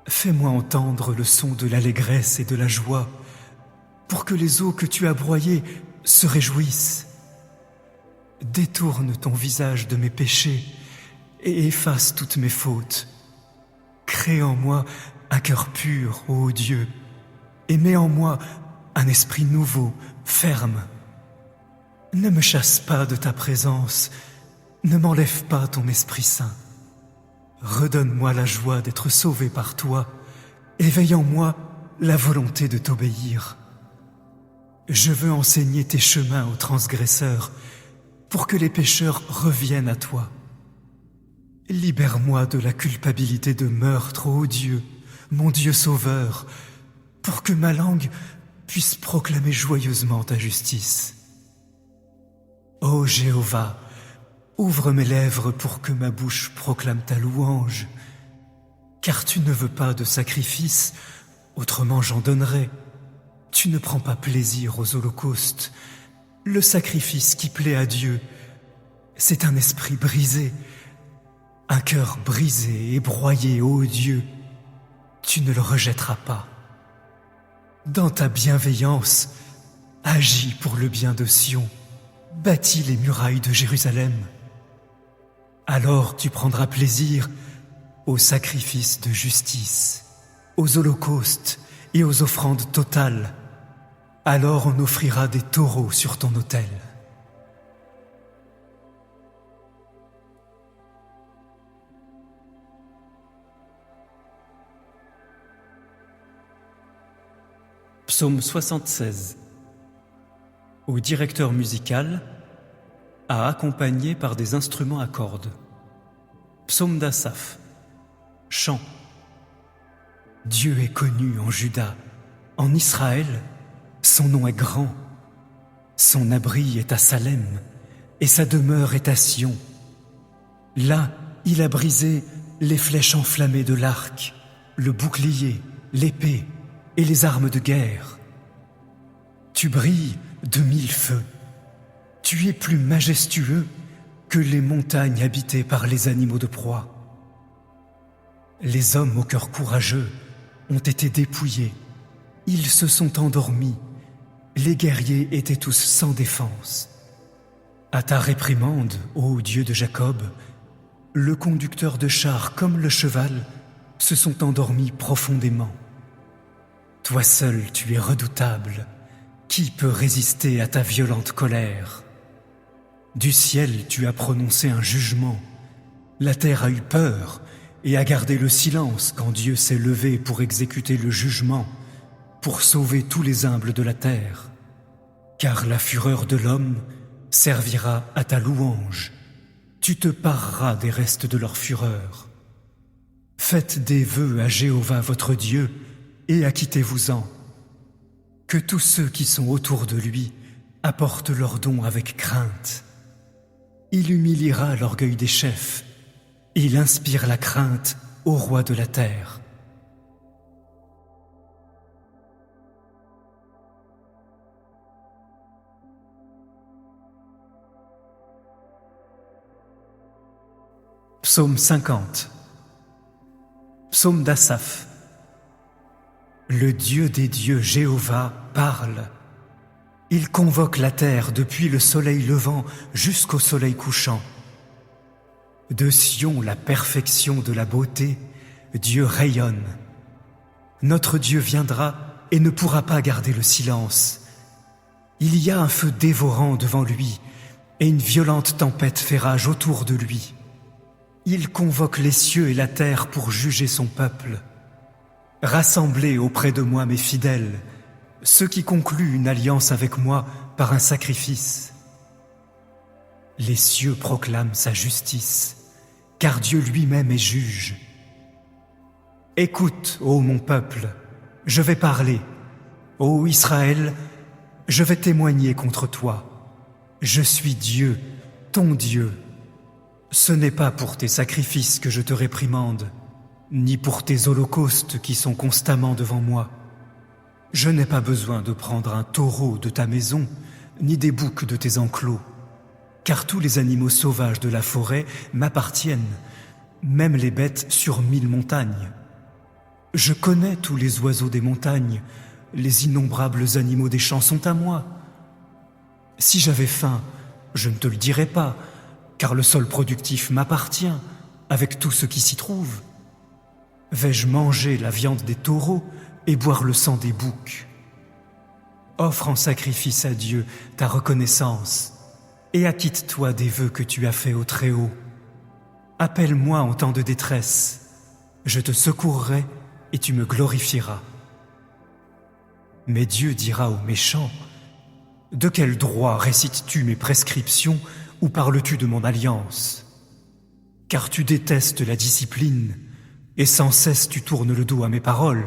Fais-moi entendre le son de l'allégresse et de la joie pour que les eaux que tu as broyées se réjouissent. détourne ton visage de mes péchés et efface toutes mes fautes. Crée en moi un cœur pur, ô Dieu, et mets en moi un esprit nouveau, ferme. Ne me chasse pas de ta présence, ne m'enlève pas ton Esprit Saint. Redonne-moi la joie d'être sauvé par toi, éveille en moi la volonté de t'obéir. Je veux enseigner tes chemins aux transgresseurs, pour que les pécheurs reviennent à toi. Libère-moi de la culpabilité de meurtre, ô Dieu, mon Dieu sauveur, pour que ma langue puisse proclamer joyeusement ta justice. Ô Jéhovah, ouvre mes lèvres pour que ma bouche proclame ta louange, car tu ne veux pas de sacrifice, autrement j'en donnerais. Tu ne prends pas plaisir aux holocaustes. Le sacrifice qui plaît à Dieu, c'est un esprit brisé, un cœur brisé et broyé, ô Dieu. Tu ne le rejetteras pas. Dans ta bienveillance, agis pour le bien de Sion, bâtis les murailles de Jérusalem. Alors tu prendras plaisir aux sacrifices de justice, aux holocaustes et aux offrandes totales. Alors on offrira des taureaux sur ton autel. Psaume 76. Au directeur musical, à accompagner par des instruments à cordes. Psaume d'Asaph. Chant. Dieu est connu en Juda, en Israël, son nom est grand. Son abri est à Salem, et sa demeure est à Sion. Là, il a brisé les flèches enflammées de l'arc, le bouclier, l'épée et les armes de guerre. Tu brilles de 1000 feux. Tu es plus majestueux que les montagnes habitées par les animaux de proie. Les hommes au cœur courageux ont été dépouillés. Ils se sont endormis. Les guerriers étaient tous sans défense. À ta réprimande, ô Dieu de Jacob, le conducteur de chars comme le cheval se sont endormis profondément. Toi seul, tu es redoutable. Qui peut résister à ta violente colère? Du ciel, tu as prononcé un jugement. La terre a eu peur et a gardé le silence quand Dieu s'est levé pour exécuter le jugement, pour sauver tous les humbles de la terre. Car la fureur de l'homme servira à ta louange. Tu te pareras des restes de leur fureur. Faites des vœux à Jéhovah votre Dieu et acquittez-vous-en. Que tous ceux qui sont autour de lui apportent leurs dons avec crainte. Il humiliera l'orgueil des chefs. Il inspire la crainte au roi de la terre. Psaume 50. Psaume d'Asaph. Le Dieu des dieux, Jéhovah, parle. Il convoque la terre depuis le soleil levant jusqu'au soleil couchant. De Sion, la perfection de la beauté, Dieu rayonne. Notre Dieu viendra et ne pourra pas garder le silence. Il y a un feu dévorant devant lui et une violente tempête fait rage autour de lui. Il convoque les cieux et la terre pour juger son peuple. Rassemblez auprès de moi mes fidèles, ceux qui concluent une alliance avec moi par un sacrifice. Les cieux proclament sa justice, car Dieu lui-même est juge. Écoute, ô mon peuple, je vais parler. Ô Israël, je vais témoigner contre toi. Je suis Dieu, ton Dieu. Ce n'est pas pour tes sacrifices que je te réprimande, ni pour tes holocaustes qui sont constamment devant moi. Je n'ai pas besoin de prendre un taureau de ta maison, ni des boucs de tes enclos, car tous les animaux sauvages de la forêt m'appartiennent, même les bêtes sur 1000 montagnes. Je connais tous les oiseaux des montagnes, les innombrables animaux des champs sont à moi. Si j'avais faim, Je ne te le dirai pas, car le sol productif m'appartient, avec tout ce qui s'y trouve. Vais-je manger la viande des taureaux et boire le sang des boucs? Offre en sacrifice à Dieu ta reconnaissance et acquitte-toi des vœux que tu as faits au Très-Haut. Appelle-moi en temps de détresse, je te secourrai et tu me glorifieras. Mais Dieu dira aux méchants: de quel droit récites-tu mes prescriptions ou parles-tu de mon alliance? Car tu détestes la discipline et sans cesse tu tournes le dos à mes paroles.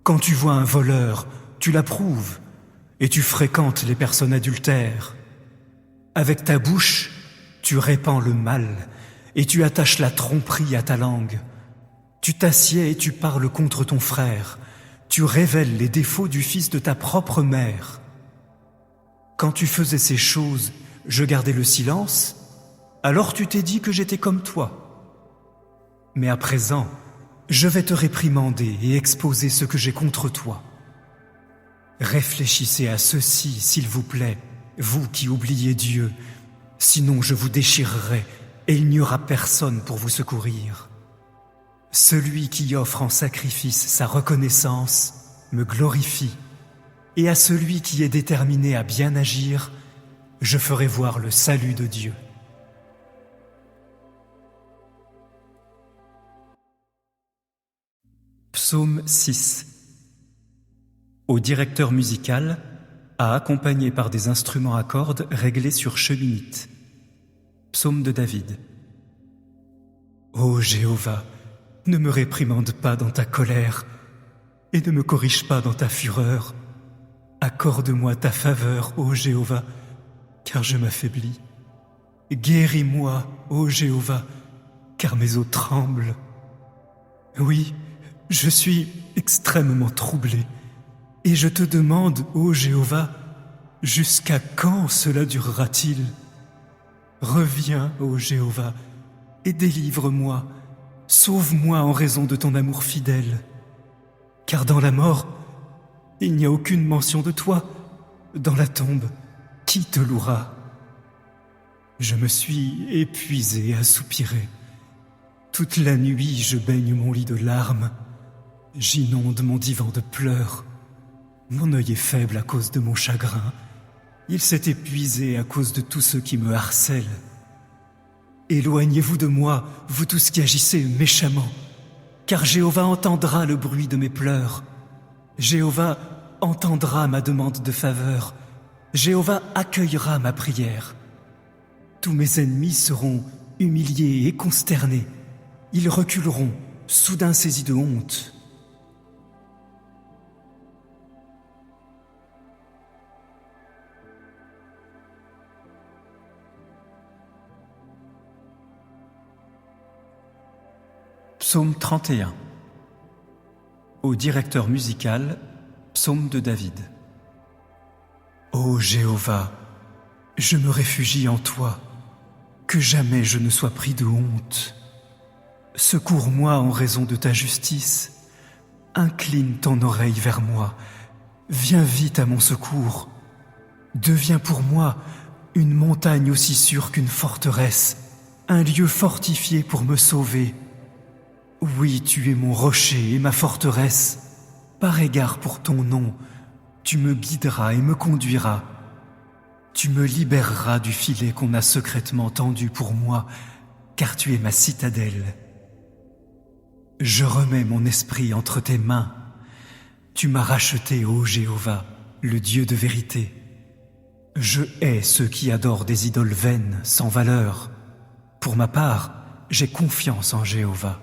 Quand tu vois un voleur, tu l'approuves et tu fréquentes les personnes adultères. Avec ta bouche, tu répands le mal et tu attaches la tromperie à ta langue. Tu t'assieds et tu parles contre ton frère. Tu révèles les défauts du fils de ta propre mère. Quand tu faisais ces choses, je gardais le silence, alors tu t'es dit que j'étais comme toi. Mais à présent, je vais te réprimander et exposer ce que j'ai contre toi. Réfléchissez à ceci, s'il vous plaît, vous qui oubliez Dieu, sinon je vous déchirerai et il n'y aura personne pour vous secourir. Celui qui offre en sacrifice sa reconnaissance me glorifie, et à celui qui est déterminé à bien agir, je ferai voir le salut de Dieu. Psaume 6. Au directeur musical, à accompagner par des instruments à cordes réglés sur cheminite. Psaume de David. Ô Jéhovah, ne me réprimande pas dans ta colère et ne me corrige pas dans ta fureur. Accorde-moi ta faveur, ô Jéhovah, car je m'affaiblis. Guéris-moi, ô Jéhovah, car mes os tremblent. Oui, je suis extrêmement troublé, et je te demande, ô Jéhovah, jusqu'à quand cela durera-t-il? Reviens, ô Jéhovah, et délivre-moi, sauve-moi en raison de ton amour fidèle. Car dans la mort, il n'y a aucune mention de toi. Dans la tombe, qui te louera? Je me suis épuisé à soupirer. Toute la nuit, je baigne mon lit de larmes. J'inonde mon divan de pleurs. Mon œil est faible à cause de mon chagrin. Il s'est épuisé à cause de tous ceux qui me harcèlent. Éloignez-vous de moi, vous tous qui agissez méchamment, car Jéhovah entendra le bruit de mes pleurs. Jéhovah entendra ma demande de faveur. Jéhovah accueillera ma prière. Tous mes ennemis seront humiliés et consternés. Ils reculeront, soudain saisis de honte. Psaume 31. Au directeur musical, psaume de David. Ô Jéhovah, je me réfugie en toi, que jamais je ne sois pris de honte. Secours-moi en raison de ta justice, incline ton oreille vers moi, viens vite à mon secours. Deviens pour moi une montagne aussi sûre qu'une forteresse, un lieu fortifié pour me sauver. Oui, tu es mon rocher et ma forteresse. Par égard pour ton nom, tu me guideras et me conduiras. Tu me libéreras du filet qu'on a secrètement tendu pour moi, car tu es ma citadelle. Je remets mon esprit entre tes mains. Tu m'as racheté, ô Jéhovah, le Dieu de vérité. Je hais ceux qui adorent des idoles vaines, sans valeur. Pour ma part, j'ai confiance en Jéhovah.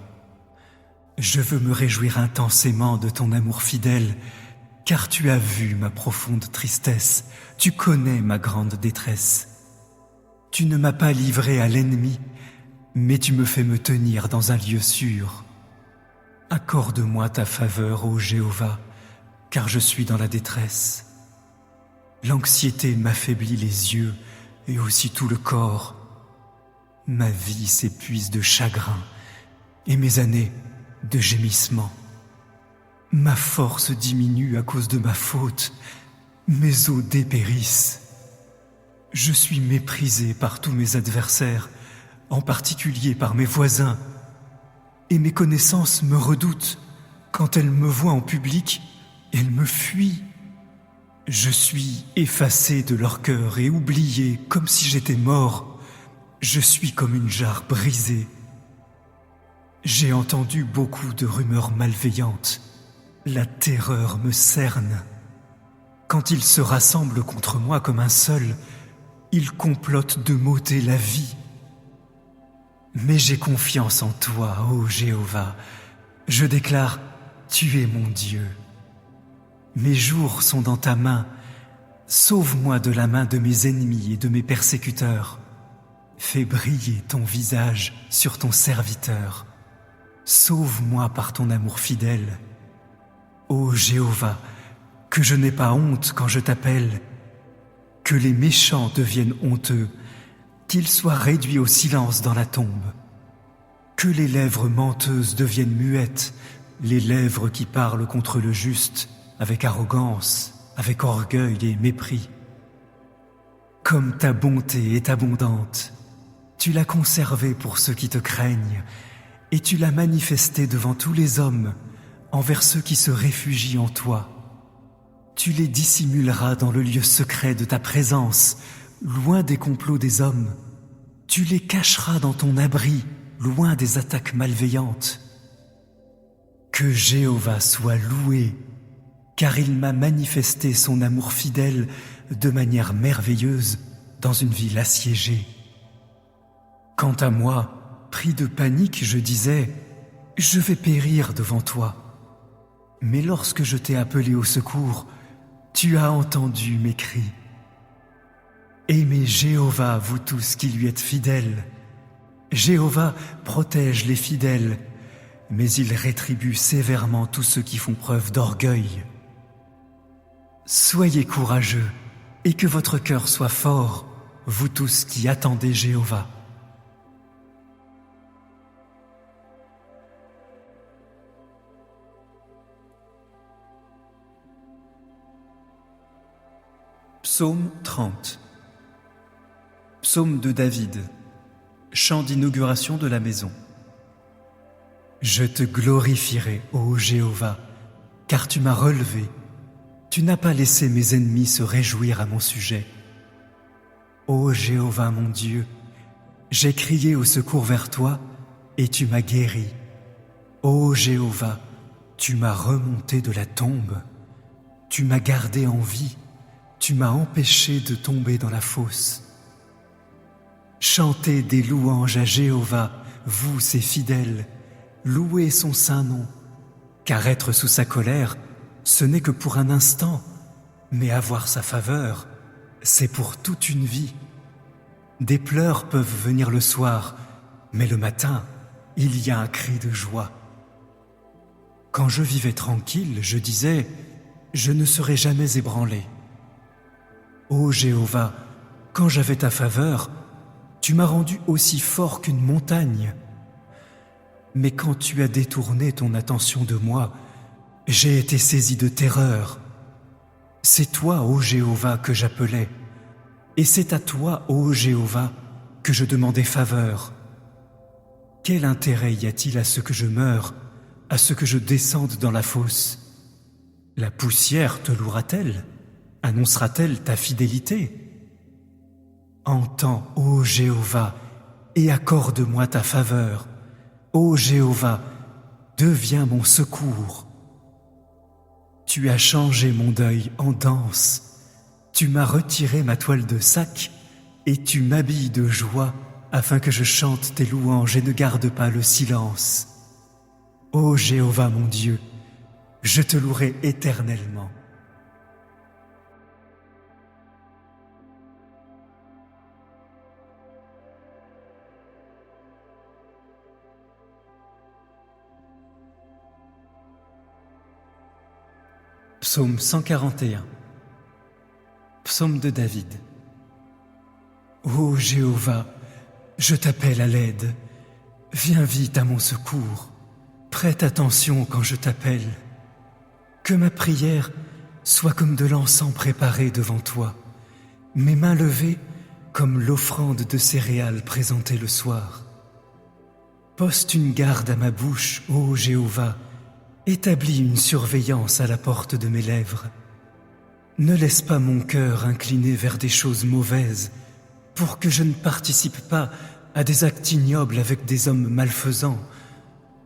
Je veux me réjouir intensément de ton amour fidèle, car tu as vu ma profonde tristesse, tu connais ma grande détresse. Tu ne m'as pas livré à l'ennemi, mais tu me fais me tenir dans un lieu sûr. Accorde-moi ta faveur, ô Jéhovah, car je suis dans la détresse. L'anxiété m'affaiblit les yeux et aussi tout le corps. Ma vie s'épuise de chagrin et mes années de gémissement. Ma force diminue à cause de ma faute, mes os dépérissent. Je suis méprisé par tous mes adversaires, en particulier par mes voisins, et mes connaissances me redoutent. Quand elles me voient en public, elles me fuient. Je suis effacé de leur cœur et oublié comme si j'étais mort. Je suis comme une jarre brisée. J'ai entendu beaucoup de rumeurs malveillantes. La terreur me cerne. Quand ils se rassemblent contre moi comme un seul, ils complotent de m'ôter la vie. Mais j'ai confiance en toi, ô Jéhovah. Je déclare, tu es mon Dieu. Mes jours sont dans ta main. Sauve-moi de la main de mes ennemis et de mes persécuteurs. Fais briller ton visage sur ton serviteur. Sauve-moi par ton amour fidèle. Ô Jéhovah, que je n'ai pas honte quand je t'appelle. Que les méchants deviennent honteux, qu'ils soient réduits au silence dans la tombe. Que les lèvres menteuses deviennent muettes, les lèvres qui parlent contre le juste, avec arrogance, avec orgueil et mépris. Comme ta bonté est abondante, tu l'as conservée pour ceux qui te craignent, et tu l'as manifestée devant tous les hommes, envers ceux qui se réfugient en toi. Tu les dissimuleras dans le lieu secret de ta présence, loin des complots des hommes. Tu les cacheras dans ton abri, loin des attaques malveillantes. Que Jéhovah soit loué, car il m'a manifesté son amour fidèle de manière merveilleuse dans une ville assiégée. Quant à moi, pris de panique, je disais « Je vais périr devant toi ». Mais lorsque je t'ai appelé au secours, tu as entendu mes cris. Aimez Jéhovah, vous tous qui lui êtes fidèles. Jéhovah protège les fidèles, mais il rétribue sévèrement tous ceux qui font preuve d'orgueil. Soyez courageux et que votre cœur soit fort, vous tous qui attendez Jéhovah. Psaume 30. Psaume de David. Chant d'inauguration de la maison. Je te glorifierai, ô Jéhovah, car tu m'as relevé. Tu n'as pas laissé mes ennemis se réjouir à mon sujet. Ô Jéhovah mon Dieu, j'ai crié au secours vers toi et tu m'as guéri. Ô Jéhovah, tu m'as remonté de la tombe. Tu m'as gardé en vie. Tu m'as empêché de tomber dans la fosse. Chantez des louanges à Jéhovah, vous ses fidèles, louez son saint nom, car être sous sa colère, ce n'est que pour un instant, mais avoir sa faveur, c'est pour toute une vie. Des pleurs peuvent venir le soir, mais le matin, il y a un cri de joie. Quand je vivais tranquille, je disais, je ne serai jamais ébranlé. Ô Jéhovah, quand j'avais ta faveur, tu m'as rendu aussi fort qu'une montagne. Mais quand tu as détourné ton attention de moi, j'ai été saisi de terreur. C'est toi, ô Jéhovah, que j'appelais, et c'est à toi, ô Jéhovah, que je demandais faveur. Quel intérêt y a-t-il à ce que je meure, à ce que je descende dans la fosse? La poussière te louera-t-elle? Annoncera-t-elle ta fidélité? Entends, ô Jéhovah, et accorde-moi ta faveur. Ô Jéhovah, deviens mon secours. Tu as changé mon deuil en danse. Tu m'as retiré ma toile de sac et tu m'habilles de joie afin que je chante tes louanges et ne garde pas le silence. Ô Jéhovah mon Dieu, je te louerai éternellement. Psaume 141. Psaume de David. Ô Jéhovah, je t'appelle à l'aide. Viens vite à mon secours. Prête attention quand je t'appelle. Que ma prière soit comme de l'encens préparé devant toi, mes mains levées comme l'offrande de céréales présentée le soir. Poste une garde à ma bouche, ô Jéhovah, établis une surveillance à la porte de mes lèvres. Ne laisse pas mon cœur incliné vers des choses mauvaises, pour que je ne participe pas à des actes ignobles avec des hommes malfaisants.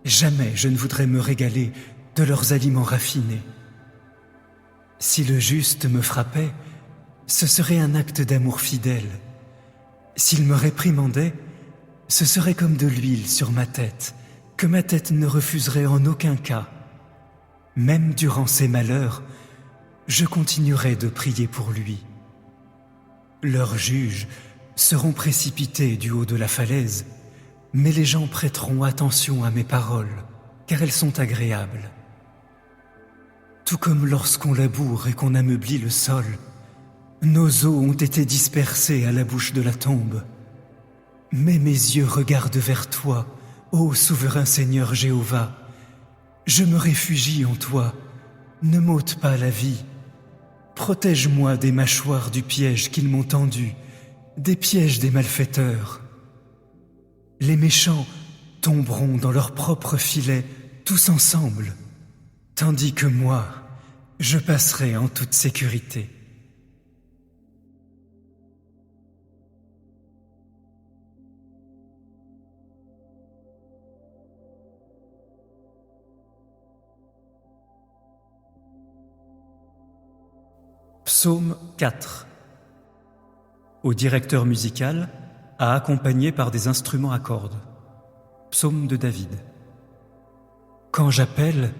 Jamais je ne voudrais me régaler de leurs aliments raffinés. Si le juste me frappait, ce serait un acte d'amour fidèle. S'il me réprimandait, ce serait comme de l'huile sur ma tête, que ma tête ne refuserait en aucun cas. Même durant ses malheurs, je continuerai de prier pour lui. Leurs juges seront précipités du haut de la falaise, mais les gens prêteront attention à mes paroles, car elles sont agréables. Tout comme lorsqu'on laboure et qu'on ameublit le sol, nos os ont été dispersés à la bouche de la tombe. Mais mes yeux regardent vers toi, ô souverain Seigneur Jéhovah. Je me réfugie en toi, ne m'ôte pas la vie. Protège-moi des mâchoires du piège qu'ils m'ont tendu, des pièges des malfaiteurs. Les méchants tomberont dans leurs propres filets, tous ensemble, tandis que moi, je passerai en toute sécurité. Psaume 4. Au directeur musical, à accompagner par des instruments à cordes. Psaume de David. Quand j'appelle,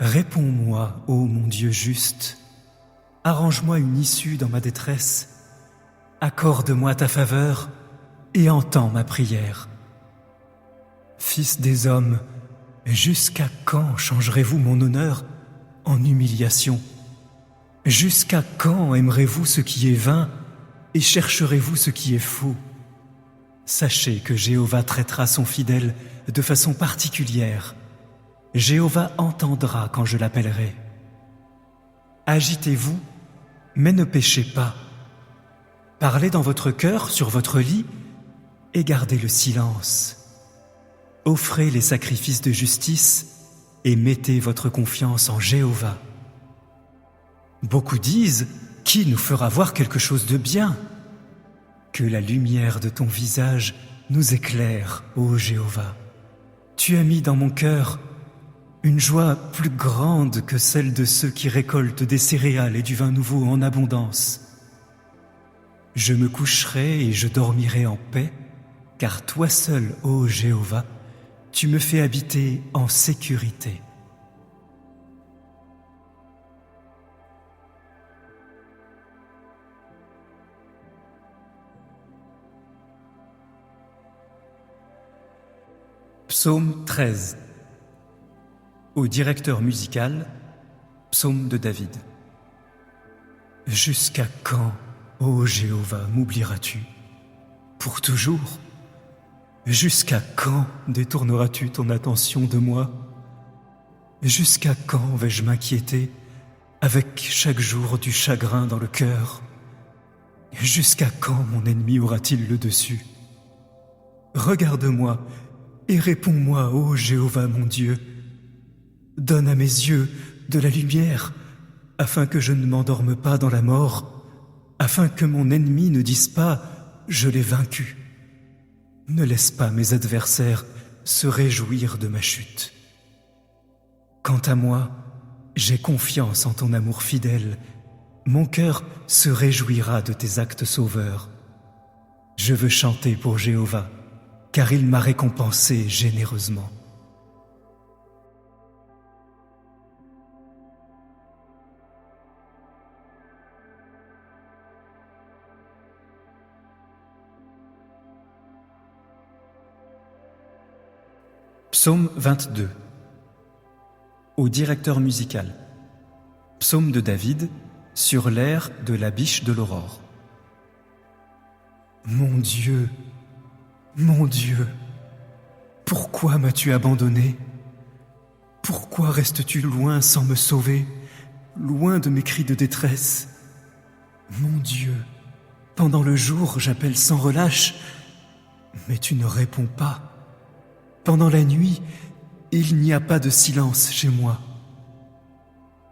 réponds-moi, ô mon Dieu juste. Arrange-moi une issue dans ma détresse. Accorde-moi ta faveur et entends ma prière. Fils des hommes, jusqu'à quand changerez-vous mon honneur en humiliation ? Jusqu'à quand aimerez-vous ce qui est vain et chercherez-vous ce qui est faux ? Sachez que Jéhovah traitera son fidèle de façon particulière. Jéhovah entendra quand je l'appellerai. Agitez-vous, mais ne péchez pas. Parlez dans votre cœur sur votre lit et gardez le silence. Offrez les sacrifices de justice et mettez votre confiance en Jéhovah. Beaucoup disent, qui nous fera voir quelque chose de bien ? Que la lumière de ton visage nous éclaire, ô Jéhovah. Tu as mis dans mon cœur une joie plus grande que celle de ceux qui récoltent des céréales et du vin nouveau en abondance. Je me coucherai et je dormirai en paix, car toi seul, ô Jéhovah, tu me fais habiter en sécurité. Psaume 13. Au directeur musical, psaume de David. Jusqu'à quand, ô Jéhovah, m'oublieras-tu ? Pour toujours ? Jusqu'à quand détourneras-tu ton attention de moi ? Jusqu'à quand vais-je m'inquiéter avec chaque jour du chagrin dans le cœur ? Jusqu'à quand mon ennemi aura-t-il le dessus ? Regarde-moi et réponds-moi, ô Jéhovah mon Dieu. Donne à mes yeux de la lumière, afin que je ne m'endorme pas dans la mort, afin que mon ennemi ne dise pas « je l'ai vaincu ». Ne laisse pas mes adversaires se réjouir de ma chute. Quant à moi, j'ai confiance en ton amour fidèle. Mon cœur se réjouira de tes actes sauveurs. Je veux chanter pour Jéhovah, car il m'a récompensé généreusement. Psaume 22. Au directeur musical. Psaume de David sur l'air de la biche de l'aurore. Mon Dieu, pourquoi m'as-tu abandonné ? Pourquoi restes-tu loin sans me sauver, loin de mes cris de détresse ? Mon Dieu, Pendant le jour, j'appelle sans relâche, mais tu ne réponds pas. Pendant la nuit, il n'y a pas de silence chez moi.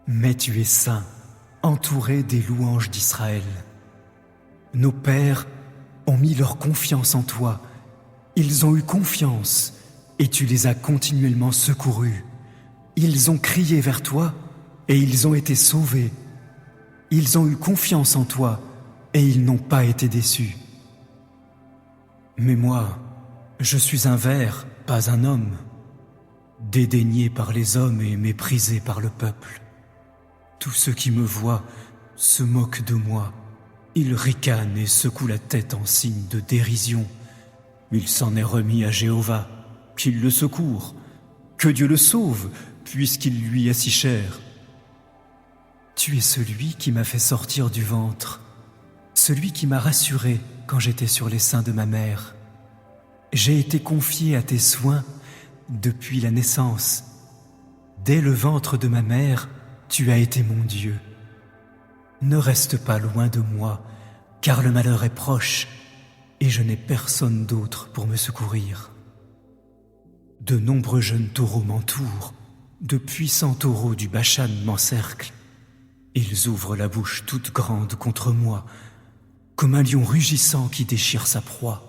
Mais tu es saint, entouré des louanges d'Israël. Nos pères ont mis leur confiance en toi. Ils ont eu confiance et tu les as continuellement secourus. Ils ont crié vers toi et ils ont été sauvés. Ils ont eu confiance en toi et ils n'ont pas été déçus. Mais moi, je suis un ver, pas un homme, dédaigné par les hommes et méprisé par le peuple. Tous ceux qui me voient se moquent de moi. Ils ricanent et secouent la tête en signe de dérision. Il s'en est remis à Jéhovah, qu'il le secourt, que Dieu le sauve, puisqu'il lui est si cher. Tu es celui qui m'a fait sortir du ventre, celui qui m'a rassuré quand j'étais sur les seins de ma mère. J'ai été confié à tes soins depuis la naissance. Dès le ventre de ma mère, tu as été mon Dieu. Ne reste pas loin de moi, car le malheur est proche, et je n'ai personne d'autre pour me secourir. De nombreux jeunes taureaux m'entourent, de puissants taureaux du Bashan m'encerclent. Ils ouvrent la bouche toute grande contre moi, comme un lion rugissant qui déchire sa proie.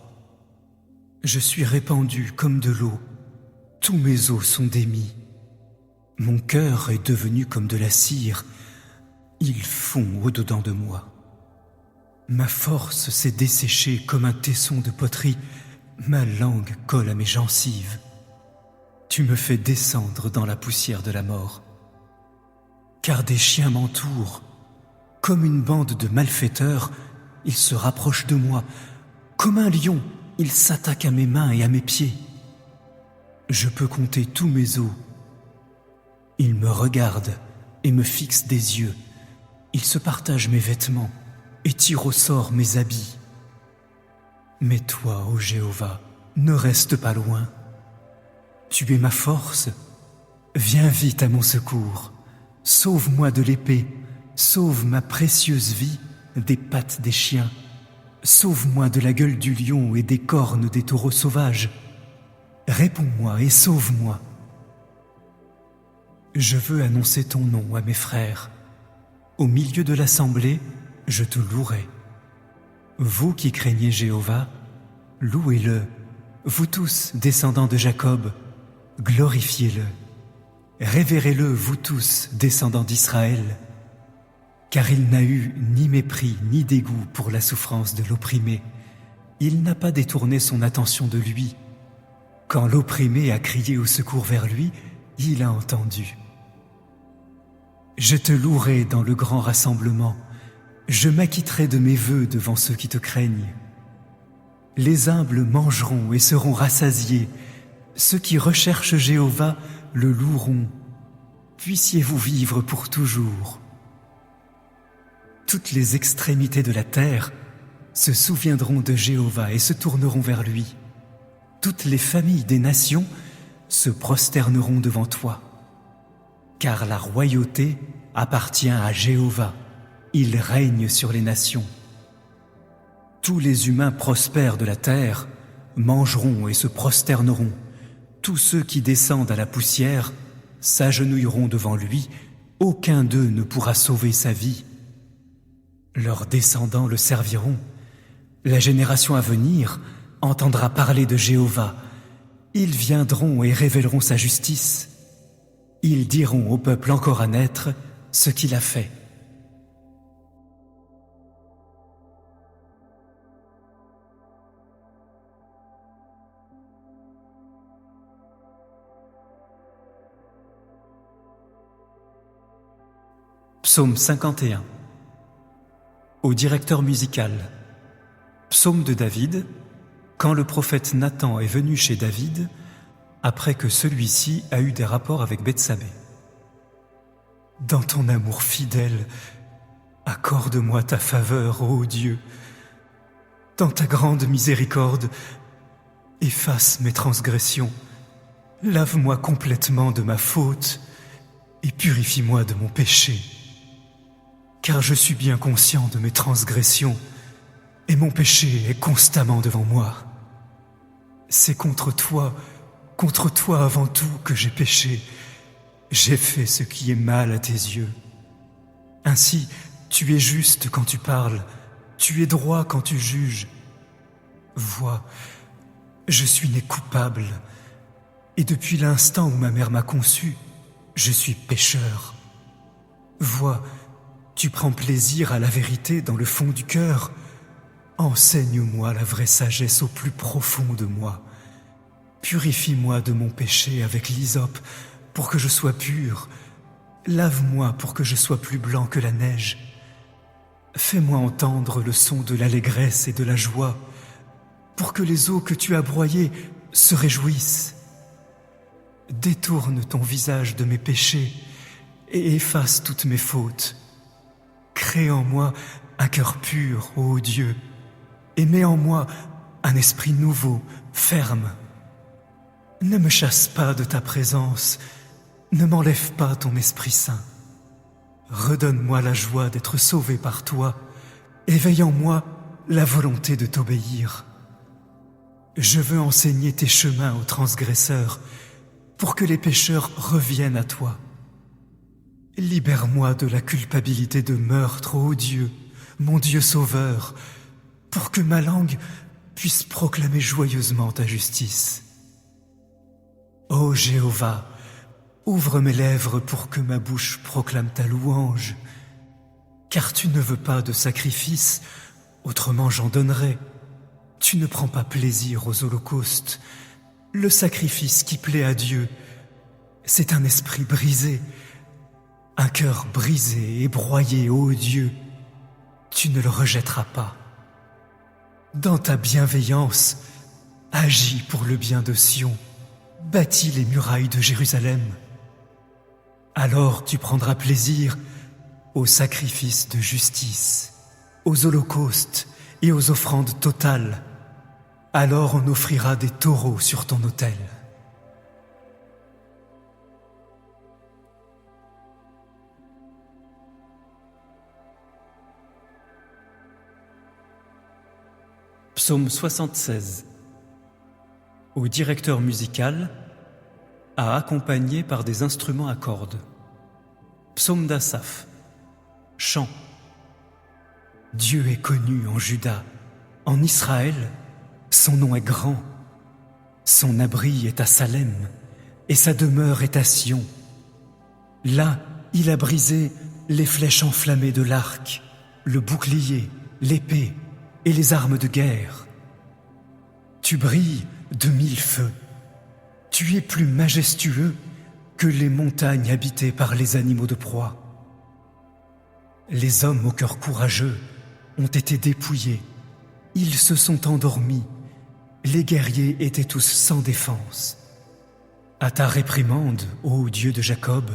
Je suis répandu comme de l'eau, tous mes os sont démis. Mon cœur est devenu comme de la cire, il fond au-dedans de moi. Ma force s'est desséchée comme un tesson de poterie, ma langue colle à mes gencives. Tu me fais descendre dans la poussière de la mort. Car des chiens m'entourent, comme une bande de malfaiteurs, ils se rapprochent de moi. Comme un lion, ils s'attaquent à mes mains et à mes pieds. Je peux compter tous mes os. Ils me regardent et me fixent des yeux. Ils se partagent mes vêtements et tirent au sort mes habits. Mais toi, ô Jéhovah, ne reste pas loin. Tu es ma force. Viens vite à mon secours. Sauve-moi de l'épée. Sauve ma précieuse vie des pattes des chiens. Sauve-moi de la gueule du lion et des cornes des taureaux sauvages. Réponds-moi et sauve-moi. Je veux annoncer ton nom à mes frères. Au milieu de l'assemblée, je te louerai. Vous qui craignez Jéhovah, louez-le. Vous tous, descendants de Jacob, glorifiez-le. Révérez-le, vous tous, descendants d'Israël, car il n'a eu ni mépris ni dégoût pour la souffrance de l'opprimé. Il n'a pas détourné son attention de lui. Quand l'opprimé a crié au secours vers lui, il a entendu. Je te louerai dans le grand rassemblement. Je m'acquitterai de mes vœux devant ceux qui te craignent. Les humbles mangeront et seront rassasiés. Ceux qui recherchent Jéhovah le loueront. Puissiez-vous vivre pour toujours. Toutes les extrémités de la terre se souviendront de Jéhovah et se tourneront vers lui. Toutes les familles des nations se prosterneront devant toi. Car la royauté appartient à Jéhovah. Il règne sur les nations. Tous les humains prospères de la terre mangeront et se prosterneront. Tous ceux qui descendent à la poussière s'agenouilleront devant lui. Aucun d'eux ne pourra sauver sa vie. Leurs descendants le serviront. La génération à venir entendra parler de Jéhovah. Ils viendront et révéleront sa justice. Ils diront au peuple encore à naître ce qu'il a fait. Psaume 51. Au directeur musical. Psaume de David, quand le prophète Nathan est venu chez David, après que celui-ci a eu des rapports avec Bethsabée. Dans ton amour fidèle, accorde-moi ta faveur, ô Dieu. Dans ta grande miséricorde, efface mes transgressions. Lave-moi complètement de ma faute et purifie-moi de mon péché. Car je suis bien conscient de mes transgressions et mon péché est constamment devant moi. C'est contre toi avant tout que j'ai péché. J'ai fait ce qui est mal à tes yeux. Ainsi, tu es juste quand tu parles, tu es droit quand tu juges. Vois, je suis né coupable, et depuis l'instant où ma mère m'a conçu, je suis pécheur. Vois, tu prends plaisir à la vérité dans le fond du cœur. Enseigne-moi la vraie sagesse au plus profond de moi. Purifie-moi de mon péché avec l'hysope pour que je sois pur. Lave-moi pour que je sois plus blanc que la neige. Fais-moi entendre le son de l'allégresse et de la joie, pour que les eaux que tu as broyées se réjouissent. Détourne ton visage de mes péchés et efface toutes mes fautes. Crée en moi un cœur pur, ô Dieu, et mets en moi un esprit nouveau, ferme. Ne me chasse pas de ta présence, ne m'enlève pas ton Esprit Saint. Redonne-moi la joie d'être sauvé par toi, éveille en moi la volonté de t'obéir. Je veux enseigner tes chemins aux transgresseurs, pour que les pécheurs reviennent à toi. Libère-moi de la culpabilité de meurtre, ô Dieu, mon Dieu sauveur, pour que ma langue puisse proclamer joyeusement ta justice. Ô Jéhovah, ouvre mes lèvres pour que ma bouche proclame ta louange, car tu ne veux pas de sacrifice, autrement j'en donnerais. Tu ne prends pas plaisir aux holocaustes. Le sacrifice qui plaît à Dieu, c'est un esprit brisé, un cœur brisé et broyé, ô Dieu. Tu ne le rejetteras pas. Dans ta bienveillance, agis pour le bien de Sion, bâtis les murailles de Jérusalem. Alors tu prendras plaisir aux sacrifices de justice, aux holocaustes et aux offrandes totales. Alors on offrira des taureaux sur ton autel. Psaume 76. Au directeur musical, à accompagner par des instruments à cordes. Psaume d'Asaph. Chant. Dieu est connu en Juda, en Israël, son nom est grand. Son abri est à Salem, et sa demeure est à Sion. Là, il a brisé les flèches enflammées de l'arc, le bouclier, l'épée et les armes de guerre. Tu brilles de 1000 feux. Tu es plus majestueux que les montagnes habitées par les animaux de proie. Les hommes au cœur courageux ont été dépouillés. Ils se sont endormis. Les guerriers étaient tous sans défense. À ta réprimande, ô Dieu de Jacob,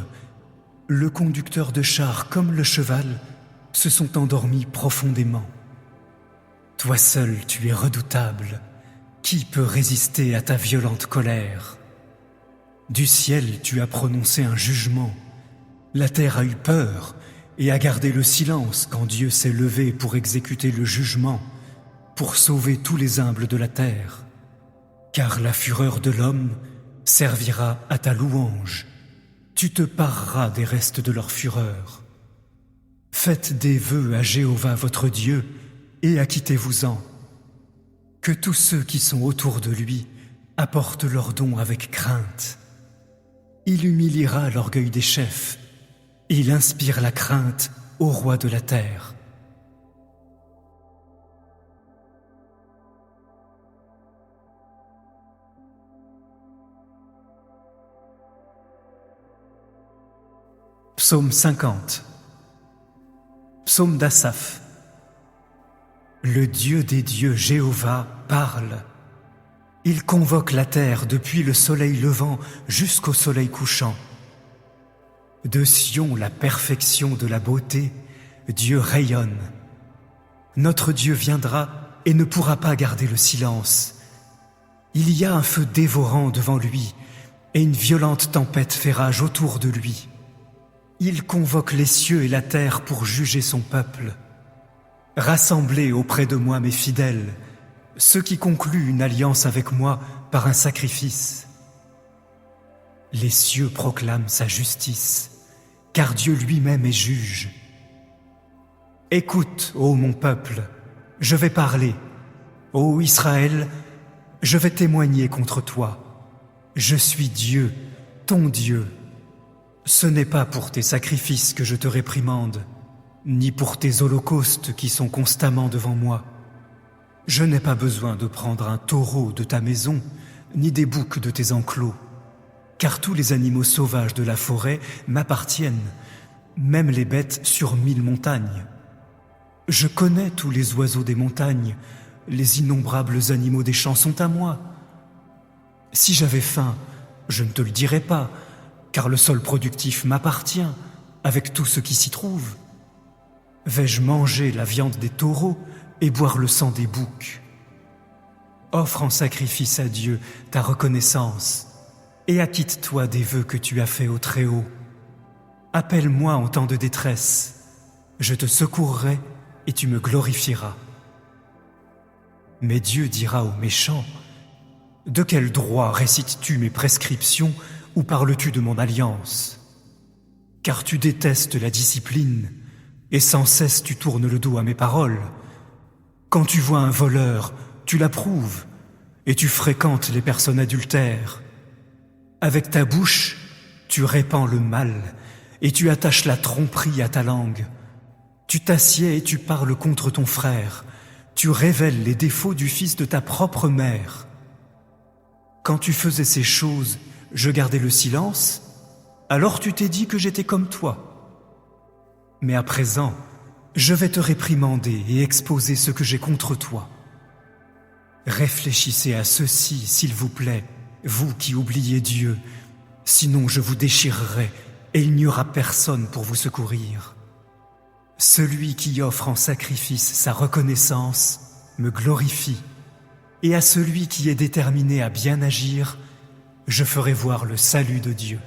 le conducteur de chars comme le cheval se sont endormis profondément. Toi seul, tu es redoutable. Qui peut résister à ta violente colère? Du ciel, tu as prononcé un jugement. La terre a eu peur et a gardé le silence quand Dieu s'est levé pour exécuter le jugement, pour sauver tous les humbles de la terre. Car la fureur de l'homme servira à ta louange. Tu te pareras des restes de leur fureur. Faites des vœux à Jéhovah votre Dieu et acquittez-vous-en. Que tous ceux qui sont autour de lui apportent leurs dons avec crainte. Il humiliera l'orgueil des chefs. Il inspire la crainte au roi de la terre. Psaume 50. Psaume d'Asaph. Le Dieu des dieux, Jéhovah, parle. Il convoque la terre depuis le soleil levant jusqu'au soleil couchant. De Sion, la perfection de la beauté, Dieu rayonne. Notre Dieu viendra et ne pourra pas garder le silence. Il y a un feu dévorant devant lui, et une violente tempête fait rage autour de lui. Il convoque les cieux et la terre pour juger son peuple. Rassemblez auprès de moi mes fidèles, ceux qui concluent une alliance avec moi par un sacrifice. Les cieux proclament sa justice, car Dieu lui-même est juge. Écoute, ô mon peuple, je vais parler. Ô Israël, je vais témoigner contre toi. Je suis Dieu, ton Dieu. Ce n'est pas pour tes sacrifices que je te réprimande, ni pour tes holocaustes qui sont constamment devant moi. Je n'ai pas besoin de prendre un taureau de ta maison, ni des boucs de tes enclos, car tous les animaux sauvages de la forêt m'appartiennent, même les bêtes sur 1000 montagnes. Je connais tous les oiseaux des montagnes, les innombrables animaux des champs sont à moi. Si j'avais faim, je ne te le dirais pas, car le sol productif m'appartient, avec tout ce qui s'y trouve. Vais-je manger la viande des taureaux et boire le sang des boucs? Offre en sacrifice à Dieu ta reconnaissance et acquitte-toi des vœux que tu as faits au Très-Haut. Appelle-moi en temps de détresse, je te secourrai et tu me glorifieras. Mais Dieu dira aux méchants: de quel droit récites-tu mes prescriptions ou parles-tu de mon alliance? Car tu détestes la discipline et sans cesse tu tournes le dos à mes paroles. Quand tu vois un voleur, tu l'approuves et tu fréquentes les personnes adultères. Avec ta bouche, tu répands le mal et tu attaches la tromperie à ta langue. Tu t'assieds et tu parles contre ton frère. Tu révèles les défauts du fils de ta propre mère. Quand tu faisais ces choses, je gardais le silence, alors tu t'es dit que j'étais comme toi. Mais à présent, je vais te réprimander et exposer ce que j'ai contre toi. Réfléchissez à ceci, s'il vous plaît, vous qui oubliez Dieu, sinon je vous déchirerai et il n'y aura personne pour vous secourir. Celui qui offre en sacrifice sa reconnaissance me glorifie, et à celui qui est déterminé à bien agir, je ferai voir le salut de Dieu.